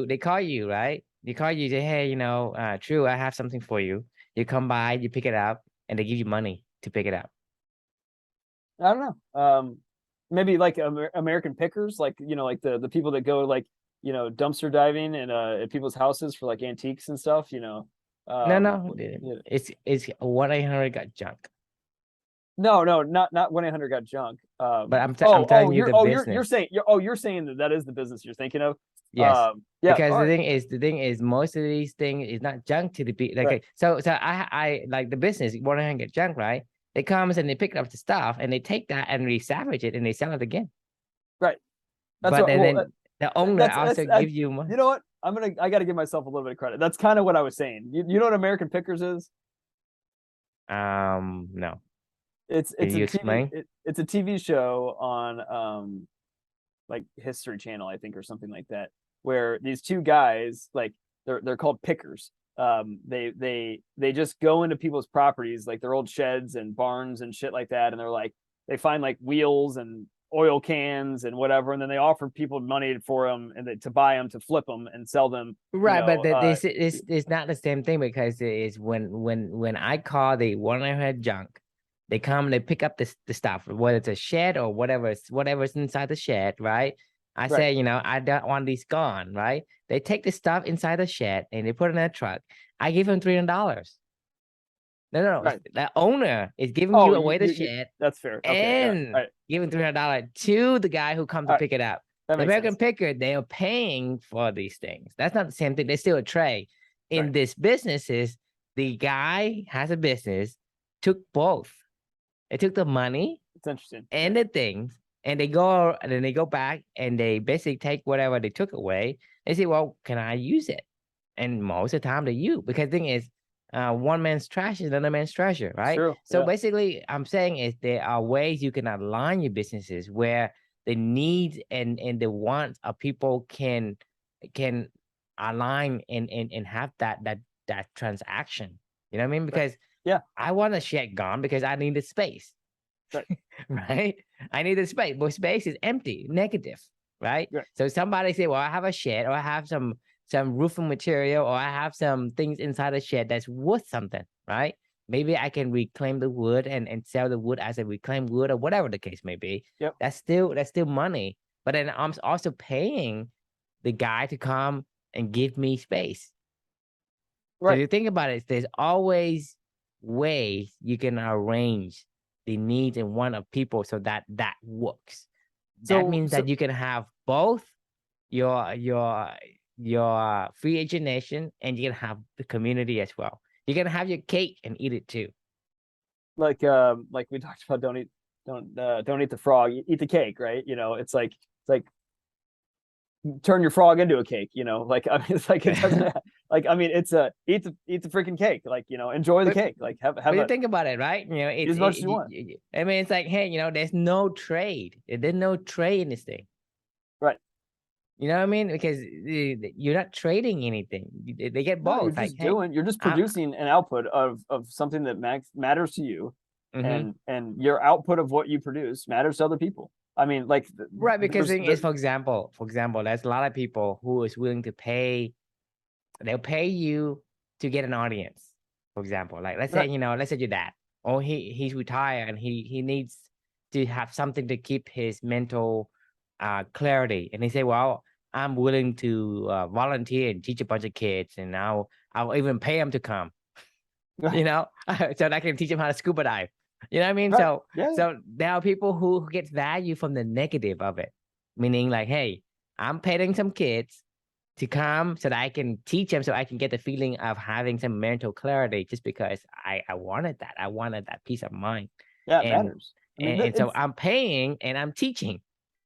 Speaker 1: they call you, right? They call you, say, hey, you know, True, I have something for you. You come by, you pick it up, and they give you money to pick it up.
Speaker 2: I don't know. Maybe like American pickers, like, like the people that go, like, dumpster diving and at people's houses for like antiques and stuff.
Speaker 1: No, no,
Speaker 2: Yeah.
Speaker 1: it's 1-800 got junk.
Speaker 2: No, not 1-800 got junk.
Speaker 1: But I'm telling you the
Speaker 2: You're
Speaker 1: business.
Speaker 2: saying you're saying that is the business you're thinking of.
Speaker 1: Yes.
Speaker 2: Yeah,
Speaker 1: Because
Speaker 2: all right,
Speaker 1: the thing is most of these things is not junk to the people.
Speaker 2: right,
Speaker 1: Like, so I like the business 1-800 junk, right? They comes and they pick up the stuff and they take that and re-salvage it and they sell it again.
Speaker 2: right. That's
Speaker 1: But
Speaker 2: what. Well,
Speaker 1: then the owner also gives you money.
Speaker 2: you know what? I got to give myself a little bit of credit. That's kind of what I was saying. You know what American Pickers is?
Speaker 1: No.
Speaker 2: It's
Speaker 1: Can
Speaker 2: it's a
Speaker 1: you
Speaker 2: TV
Speaker 1: explain?
Speaker 2: it's a TV show on like History Channel, I think, or something like that, where these two guys, like, they're called pickers. They just go into people's properties, like their old sheds and barns and shit like that, and they're like, they find like wheels and oil cans and whatever, and then they offer people money for them and to buy them, to flip them and sell them.
Speaker 1: Right, but this is not the same thing because it is when I call the 1-800 junk, they come and they pick up the stuff, whether it's a shed or whatever's inside the shed, right? I
Speaker 2: Right,
Speaker 1: say, you know, I don't want these gone, right? They take the stuff inside the shed and they put it in a truck. I give them $300. No.
Speaker 2: right.
Speaker 1: The owner is giving
Speaker 2: Oh,
Speaker 1: you away the shed
Speaker 2: that's fair. Okay, yeah, all
Speaker 1: and
Speaker 2: right,
Speaker 1: giving $300 to the guy who comes
Speaker 2: all
Speaker 1: to
Speaker 2: right.
Speaker 1: pick it up.
Speaker 2: That
Speaker 1: The
Speaker 2: makes
Speaker 1: American
Speaker 2: sense.
Speaker 1: picker, they are paying for these things. That's not the same thing. They're still a trade. In
Speaker 2: Right.
Speaker 1: this businesses, the guy has a business, took both. They took the money
Speaker 2: It's interesting.
Speaker 1: and the things, and then they go back and they basically take whatever they took away. They say, well, can I use it? And most of the time they use, because the thing is, one man's trash is another man's treasure,
Speaker 2: It's
Speaker 1: right?
Speaker 2: true.
Speaker 1: So
Speaker 2: Yeah.
Speaker 1: basically, I'm saying is there are ways you can align your businesses where the needs and the wants of people can align and have that transaction. You know what I mean?
Speaker 2: Right.
Speaker 1: Because
Speaker 2: Yeah.
Speaker 1: I want a shed gone because I need the space,
Speaker 2: Right.
Speaker 1: right? I need the space, but space is empty, negative, right?
Speaker 2: Right.
Speaker 1: So somebody say, well, I have a shed or I have some roofing material or I have some things inside the shed that's worth something, right? Maybe I can reclaim the wood and sell the wood as a reclaimed wood or whatever the case may be.
Speaker 2: Yep.
Speaker 1: That's still money. But then I'm also paying the guy to come and give me space. So
Speaker 2: Right.
Speaker 1: you think about it, there's always ways you can arrange the needs and want of people so that works. That means that you can have both your free agent nation and you can have the community as well. You can have your cake and eat it too.
Speaker 2: Like we talked about, don't eat the frog, eat the cake, right? It's like turn your frog into a cake, like, I mean, it's like, it doesn't like, I mean, it's eat the freaking cake, like, enjoy the cake, like, have
Speaker 1: you think about it, right? You know,
Speaker 2: eat as much as you want.
Speaker 1: I mean, it's like, hey, there's no trade. There's no trade in this thing.
Speaker 2: Right.
Speaker 1: You know what I mean? Because you're not trading anything. They get both.
Speaker 2: You're
Speaker 1: like,
Speaker 2: just
Speaker 1: hey,
Speaker 2: you're just producing an output of something that matters to you, and your output of what you produce matters to other people. I mean, like,
Speaker 1: right? Because the thing is, for example, there's a lot of people who is willing to pay. They'll pay you to get an audience. For example, like let's say let's say your dad, or he's retired and he needs to have something to keep his mental clarity, and they say, well, I'm willing to volunteer and teach a bunch of kids, and I'll even pay them to come, so that I can teach them how to scuba dive. You know what I mean?
Speaker 2: Right.
Speaker 1: So there are people who get value from the negative of it, meaning like, hey, I'm paying some kids to come so that I can teach them, so I can get the feeling of having some mental clarity, just because I wanted that. I wanted that peace of mind.
Speaker 2: Yeah, it
Speaker 1: And
Speaker 2: matters. I mean,
Speaker 1: and so I'm paying and I'm teaching.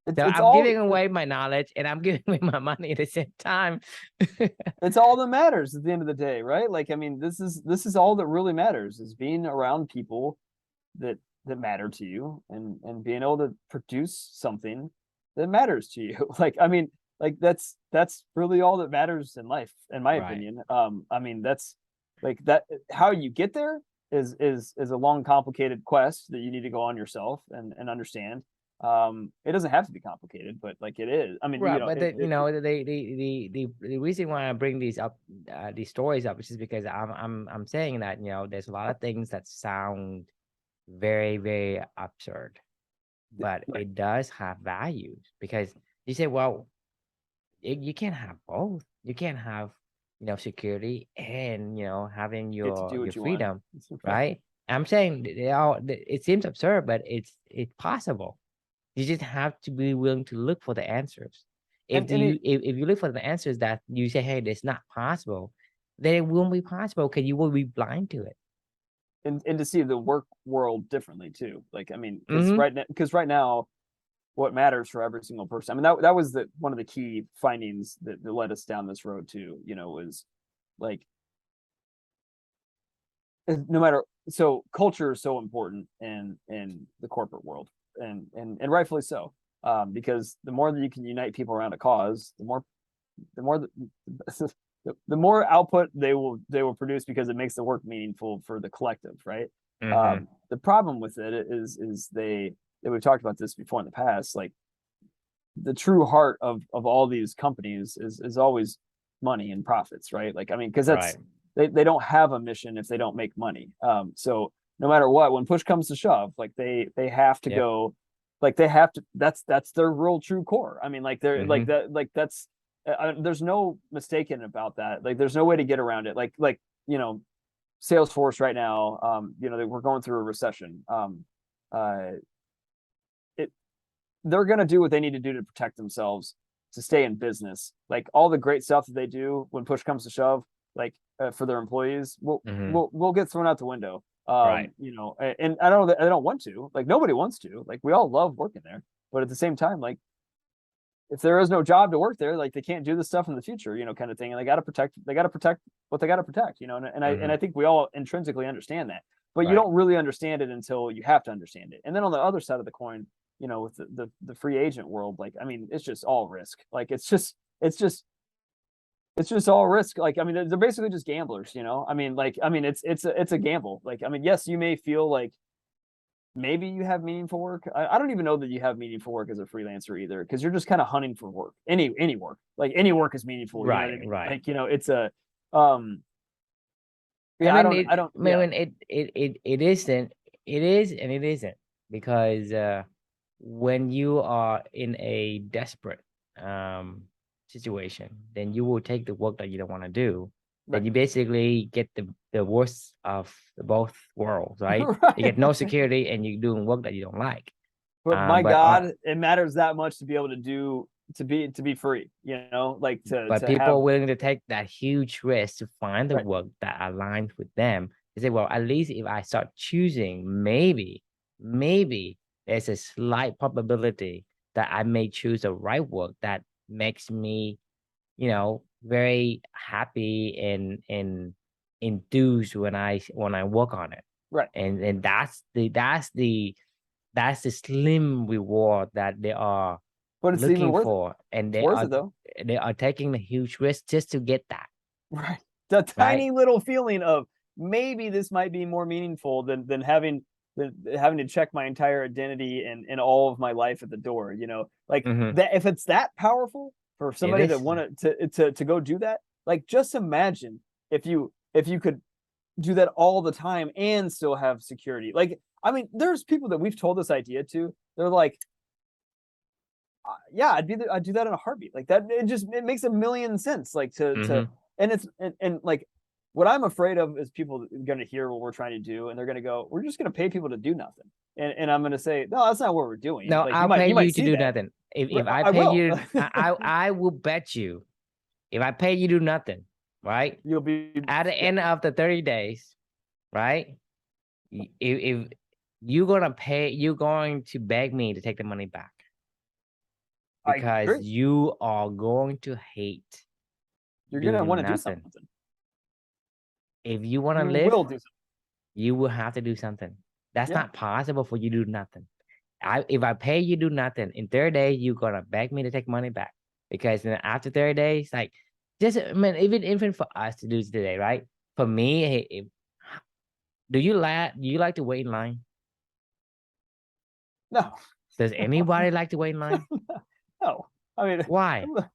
Speaker 1: So
Speaker 2: it's
Speaker 1: I'm
Speaker 2: all
Speaker 1: giving away my knowledge and I'm giving away my money at the same time.
Speaker 2: it's all that matters at the end of the day, right? Like, I mean, this is all that really matters, is being around people that matter to you, and being able to produce something that matters to you. Like, I mean, like that's really all that matters in life, in my
Speaker 1: Right.
Speaker 2: opinion. I mean, that's like that. How you get there is a long, complicated quest that you need to go on yourself and understand. It doesn't have to be complicated, but like it is. I mean,
Speaker 1: Right, but the reason why I bring these up, these stories up, is just because I'm saying that, there's a lot of things that sound very, very absurd, but
Speaker 2: right.
Speaker 1: it does have values. Because you say, well, you can't have both. You can't have, security and, having
Speaker 2: Get to do
Speaker 1: your
Speaker 2: what you want.
Speaker 1: freedom,
Speaker 2: Right.
Speaker 1: right? I'm saying it seems absurd, but it's possible. You just have to be willing to look for the answers.
Speaker 2: And it,
Speaker 1: If you look for the answers that you say, hey, it's not possible, then it won't be possible, because you will be blind to it.
Speaker 2: and to see the work world differently too. Like, I mean,
Speaker 1: Mm-hmm.
Speaker 2: because right now, what matters for every single person. I mean, that was one of the key findings that led us down this road too. Was like, no matter, so culture is so important in the corporate world, and rightfully so, because the more that you can unite people around a cause, the more the more output they will produce, because it makes the work meaningful for the collective, right?
Speaker 1: Mm-hmm.
Speaker 2: The problem with it is we've talked about this before in the past, like the true heart of all these companies is always money and profits, right? Like, I mean, because
Speaker 1: Right.
Speaker 2: they don't have a mission if they don't make money. So no matter what, when push comes to shove, like they have to
Speaker 1: Yep.
Speaker 2: go, like they have to. That's their real true core. I mean, like they're like
Speaker 1: Mm-hmm.
Speaker 2: that. Like that's there's no mistaking about that. Like there's no way to get around it. Like Salesforce right now, we're going through a recession. Uh, they're going to do what they need to do to protect themselves, to stay in business. Like all the great stuff that they do when push comes to shove, like for their employees,
Speaker 1: Mm-hmm.
Speaker 2: we'll get thrown out the window.
Speaker 1: Right.
Speaker 2: And I don't want to. Like nobody wants to. Like we all love working there, but at the same time, like if there is no job to work there, like they can't do this stuff in the future, kind of thing. And they got to protect what they got to protect, and I think we all intrinsically understand that, but you
Speaker 1: Right.
Speaker 2: don't really understand it until you have to understand it. And then on the other side of the coin, with the free agent world, like, I mean, it's just all risk. Like it's just all risk. Like, I mean, they're basically just gamblers, I mean, it's a gamble. Like, I mean, yes, you may feel like maybe you have meaningful work. I don't even know that you have meaningful work as a freelancer either, because you're just kind of hunting for work. Any work, like any work is meaningful. You know what I
Speaker 1: Right.
Speaker 2: mean?
Speaker 1: Right.
Speaker 2: Like, it's a um
Speaker 1: I
Speaker 2: yeah,
Speaker 1: mean,
Speaker 2: I don't
Speaker 1: I
Speaker 2: yeah.
Speaker 1: mean, it isn't. It is and it isn't, because when you are in a desperate situation, then you will take the work that you don't want to do. Then
Speaker 2: Right.
Speaker 1: you basically get the worst of both worlds, right? You
Speaker 2: Right.
Speaker 1: get no security and you're doing work that you don't like.
Speaker 2: But my
Speaker 1: But
Speaker 2: God, it matters that much to be able to be free, like
Speaker 1: but
Speaker 2: to
Speaker 1: people
Speaker 2: have.
Speaker 1: are willing to take that huge risk to find the
Speaker 2: Right.
Speaker 1: work that aligns with them. They say, well, at least if I start choosing, maybe there's a slight probability that I may choose the right work that makes me, very happy and enthused when I work on it.
Speaker 2: Right.
Speaker 1: And that's the slim reward that they are
Speaker 2: But it's even
Speaker 1: looking
Speaker 2: worth it.
Speaker 1: for, and
Speaker 2: It's worth it though.
Speaker 1: they are taking the huge risk just to get that,
Speaker 2: Right. The
Speaker 1: right?
Speaker 2: tiny little feeling of maybe this might be more meaningful than having to check my entire identity and all of my life at the door, like
Speaker 1: Mm-hmm.
Speaker 2: that. If it's that powerful for
Speaker 1: It
Speaker 2: somebody that
Speaker 1: is.
Speaker 2: wanted to go do that, like just imagine if you could do that all the time and still have security. Like, I mean, there's people that we've told this idea to. They're like, yeah, I'd do that in a heartbeat. Like that, it makes a million sense. Like to
Speaker 1: Mm-hmm.
Speaker 2: and it's and like what I'm afraid of is people going to hear what we're trying to do, and they're going to go, we're just going to pay people to do nothing. And I'm going to say, no, that's not what we're doing.
Speaker 1: No,
Speaker 2: Like
Speaker 1: I'll pay
Speaker 2: you might
Speaker 1: you to
Speaker 2: see
Speaker 1: do
Speaker 2: that.
Speaker 1: nothing. If I
Speaker 2: I
Speaker 1: pay
Speaker 2: will.
Speaker 1: you, I will bet you if I pay you do nothing, right?
Speaker 2: You'll be
Speaker 1: At the end of the 30 days, right? If you're going to beg me to take the money back
Speaker 2: I
Speaker 1: because
Speaker 2: agree.
Speaker 1: you are going to hate
Speaker 2: You're gonna want
Speaker 1: doing
Speaker 2: to do
Speaker 1: nothing.
Speaker 2: something.
Speaker 1: If you want to
Speaker 2: You
Speaker 1: live,
Speaker 2: will do something.
Speaker 1: you will have to do something. That's
Speaker 2: Yeah.
Speaker 1: not possible for you to do nothing. If I pay you do nothing, in 30 days, you're gonna beg me to take money back. Because then after 30 days, like just even for us to do today, right? For me, do you like to wait in line?
Speaker 2: No.
Speaker 1: Does anybody like to wait in line?
Speaker 2: No. I mean,
Speaker 1: Why?
Speaker 2: because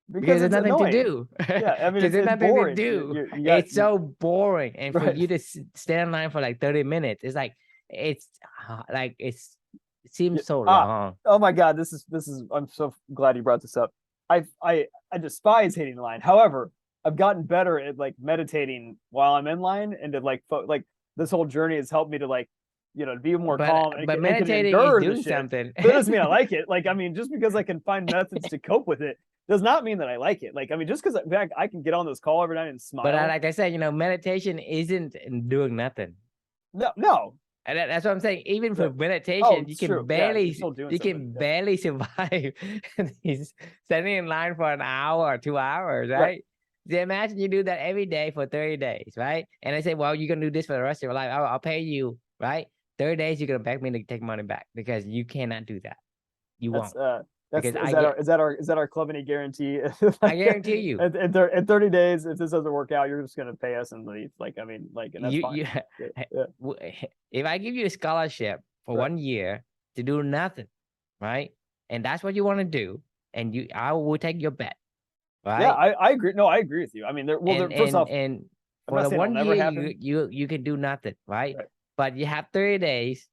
Speaker 1: Because there's
Speaker 2: it's
Speaker 1: nothing to
Speaker 2: annoying.
Speaker 1: do.
Speaker 2: Yeah, I mean,
Speaker 1: Because there's
Speaker 2: it's
Speaker 1: nothing to
Speaker 2: boring.
Speaker 1: do.
Speaker 2: You got
Speaker 1: It's so boring. And for
Speaker 2: right.
Speaker 1: you to stand in line for like 30 minutes, it's like it seems so long.
Speaker 2: Oh my God, this is I'm so glad you brought this up. I despise hating the line. However, I've gotten better at like meditating while I'm in line, and to like this whole journey has helped me to like, to be more calm and
Speaker 1: But
Speaker 2: can
Speaker 1: meditating is
Speaker 2: endure the
Speaker 1: doing
Speaker 2: shit.
Speaker 1: something.
Speaker 2: But that doesn't mean I like it. Like, I mean, just because I can find methods to cope with it does not mean that I like it. Like, I mean, just because I can get on this call every night and smile.
Speaker 1: But like I said, meditation isn't doing nothing.
Speaker 2: No.
Speaker 1: And that's what I'm saying. Even for meditation,
Speaker 2: Oh,
Speaker 1: you
Speaker 2: it's
Speaker 1: can
Speaker 2: true. Yeah, you're still doing something.
Speaker 1: barely survive. He's standing in line for an hour or 2 hours, right? So imagine you do that every day for 30 days, right? And I say, well, you're gonna do this for the rest of your life. I'll pay you, right? 30 days, you're gonna beg me to take money back because you cannot do that. You won't. Because
Speaker 2: is that our Club Any guarantee?
Speaker 1: I guarantee you.
Speaker 2: In 30 days, if this doesn't work out, you're just gonna pay us and leave. Like, I mean, like, and that's fine.
Speaker 1: If I give you a scholarship for 1 year to do nothing, right? And that's what you want to do, and I will take your bet, right?
Speaker 2: Yeah, I agree. No, I agree with you. I mean, first off,
Speaker 1: and for the 1 year, you can do nothing, right? But you have 30 days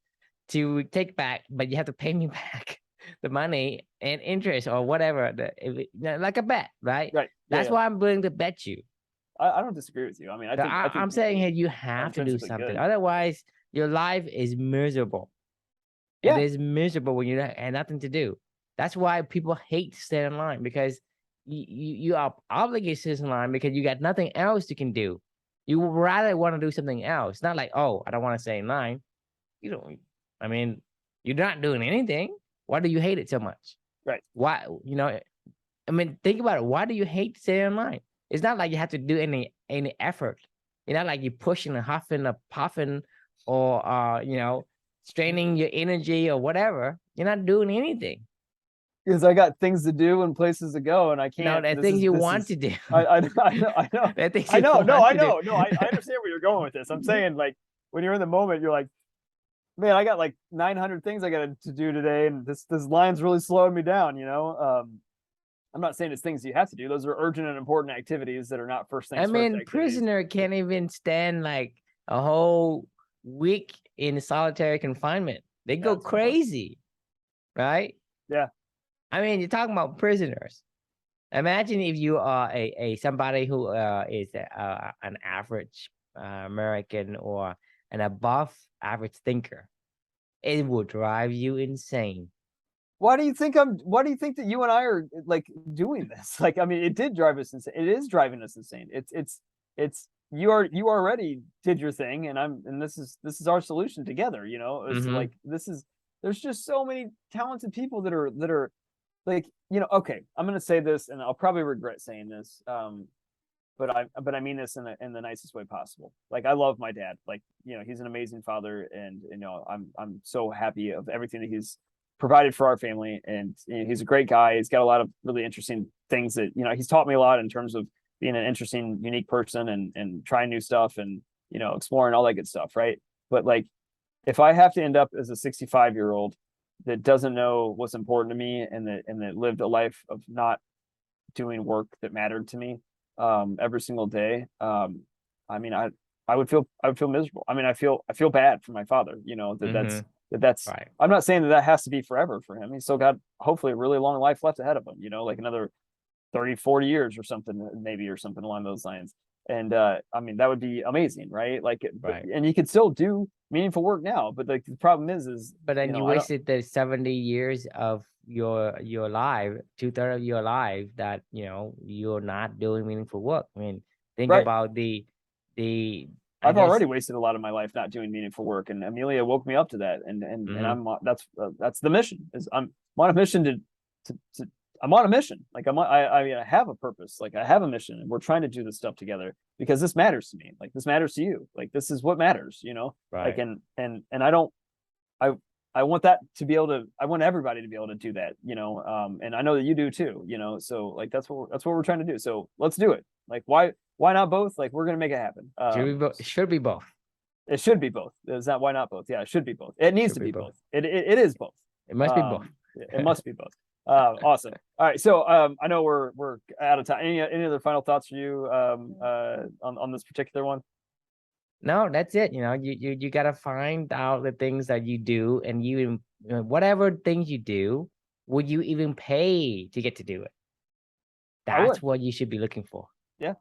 Speaker 1: to take back, but you have to pay me back the money and interest or whatever, like a bet, right?
Speaker 2: Right.
Speaker 1: That's why I'm willing to bet you.
Speaker 2: I don't disagree with you. I mean,
Speaker 1: I'm saying here you have to do something. Otherwise, your life is miserable. Yeah. It is miserable when you have nothing to do. That's why people hate to stand in line, because you are obligated to stand in line because you got nothing else you can do. You would rather want to do something else. Not like, oh, I don't want to stay in line. You don't. I mean, you're not doing anything. Why do you hate it so much?
Speaker 2: Right.
Speaker 1: Why? I mean, think about it. Why do you hate to stay in line? It's not like you have to do any effort. It's not like you're pushing and huffing or puffing or straining your energy or whatever. You're not doing anything.
Speaker 2: Because I got things to do and places to go, and I can't.
Speaker 1: No, things you want to do.
Speaker 2: I know. I know. No, I know. No, I understand where you're going with this. I'm saying, like, when you're in the moment, you're like, man, I got like 900 things I got to do today, and this line's really slowing me down. I'm not saying it's things you have to do. Those are urgent and important activities that are not first things. I mean,
Speaker 1: prisoner can't even stand like a whole week in solitary confinement. They go crazy, right?
Speaker 2: Yeah.
Speaker 1: I mean, you're talking about prisoners. Imagine if you are somebody who is an average American or an above average thinker. It will drive you insane.
Speaker 2: Why do you think that you and I are like doing this? Like, I mean, it did drive us insane. It is driving us insane. It's you already did your thing, and this is our solution together. It's like there's just so many talented people that are like, okay, I'm gonna say this, and I'll probably regret saying this, but I mean this in the nicest way possible. Like, I love my dad. Like, he's an amazing father, and I'm so happy of everything that he's provided for our family, and he's a great guy. He's got a lot of really interesting things that he's taught me a lot in terms of being an interesting, unique person and trying new stuff and exploring all that good stuff, right? But like, if I have to end up as a 65-year-old that doesn't know what's important to me and that lived a life of not doing work that mattered to me every single day, I mean, I would feel miserable. I mean, I feel bad for my father, that's right. I'm not saying that has to be forever for him. He's still got hopefully a really long life left ahead of him, like another 30, 40 years or something, maybe, or something along those lines. And I mean, that would be amazing, right? Like,
Speaker 1: Right.
Speaker 2: and you could still do meaningful work now, but like the problem is,
Speaker 1: But then
Speaker 2: you
Speaker 1: you
Speaker 2: know, I don't,
Speaker 1: wasted the 70 years of your life, 2/3 of your life that, you're not doing meaningful work. I mean, think
Speaker 2: right.
Speaker 1: about the I
Speaker 2: I've
Speaker 1: guess.
Speaker 2: already wasted a lot of my life not doing meaningful work, and Amelia woke me up to that. And
Speaker 1: Mhm.
Speaker 2: I'm that's the mission. Is I'm on a mission to I'm on a mission. Like I have a purpose. Like I have a mission, and we're trying to do this stuff together because this matters to me. Like this matters to you. Like this is what matters. You know. Like
Speaker 1: Right.
Speaker 2: and I don't I I want that to be able to. I want everybody to be able to do that. You know. And I know that you do too. You know. So like that's what we're trying to do. So let's do it. Like why not both? Like we're gonna make it happen.
Speaker 1: Should be both.
Speaker 2: It should be both. Is that why not both? Yeah, it should be both. It needs
Speaker 1: Should
Speaker 2: to
Speaker 1: be
Speaker 2: be
Speaker 1: both.
Speaker 2: both. It is both.
Speaker 1: It must be both.
Speaker 2: It must be both. Awesome. All right. So I know we're out of time. Any other final thoughts for you on this particular one?
Speaker 1: No, that's it. You gotta find out the things that you do, and whatever things you do, would you even pay to get to do it?
Speaker 2: I would.
Speaker 1: That's what you should be looking for,
Speaker 2: Yeah.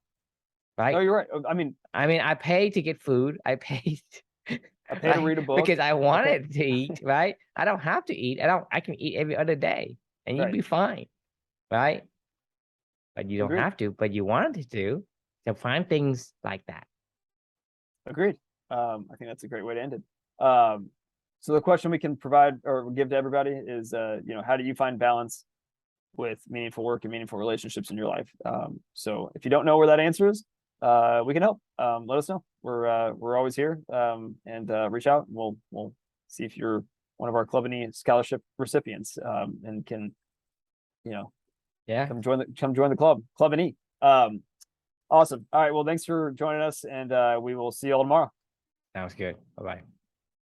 Speaker 2: No,
Speaker 1: right?
Speaker 2: you're right.
Speaker 1: I mean, I pay to get food. I pay
Speaker 2: I pay to
Speaker 1: right?
Speaker 2: read a book.
Speaker 1: Because I
Speaker 2: I pay,
Speaker 1: wanted to eat, right? I don't have to eat. I can eat every other day and you'd
Speaker 2: right.
Speaker 1: be fine, right? But you don't
Speaker 2: Agreed.
Speaker 1: have to, but you wanted to. So find things like that.
Speaker 2: Agreed. I think that's a great way to end it. So the question we can provide or give to everybody is, how do you find balance with meaningful work and meaningful relationships in your life? So if you don't know where that answer is, we can help. Let us know. We're always here. And reach out. We'll see if you're one of our Club and E scholarship recipients, and can,
Speaker 1: Yeah.
Speaker 2: come join the Club and E. Awesome. All right. Well, thanks for joining us, and we will see you all tomorrow.
Speaker 1: Sounds good. Bye-bye.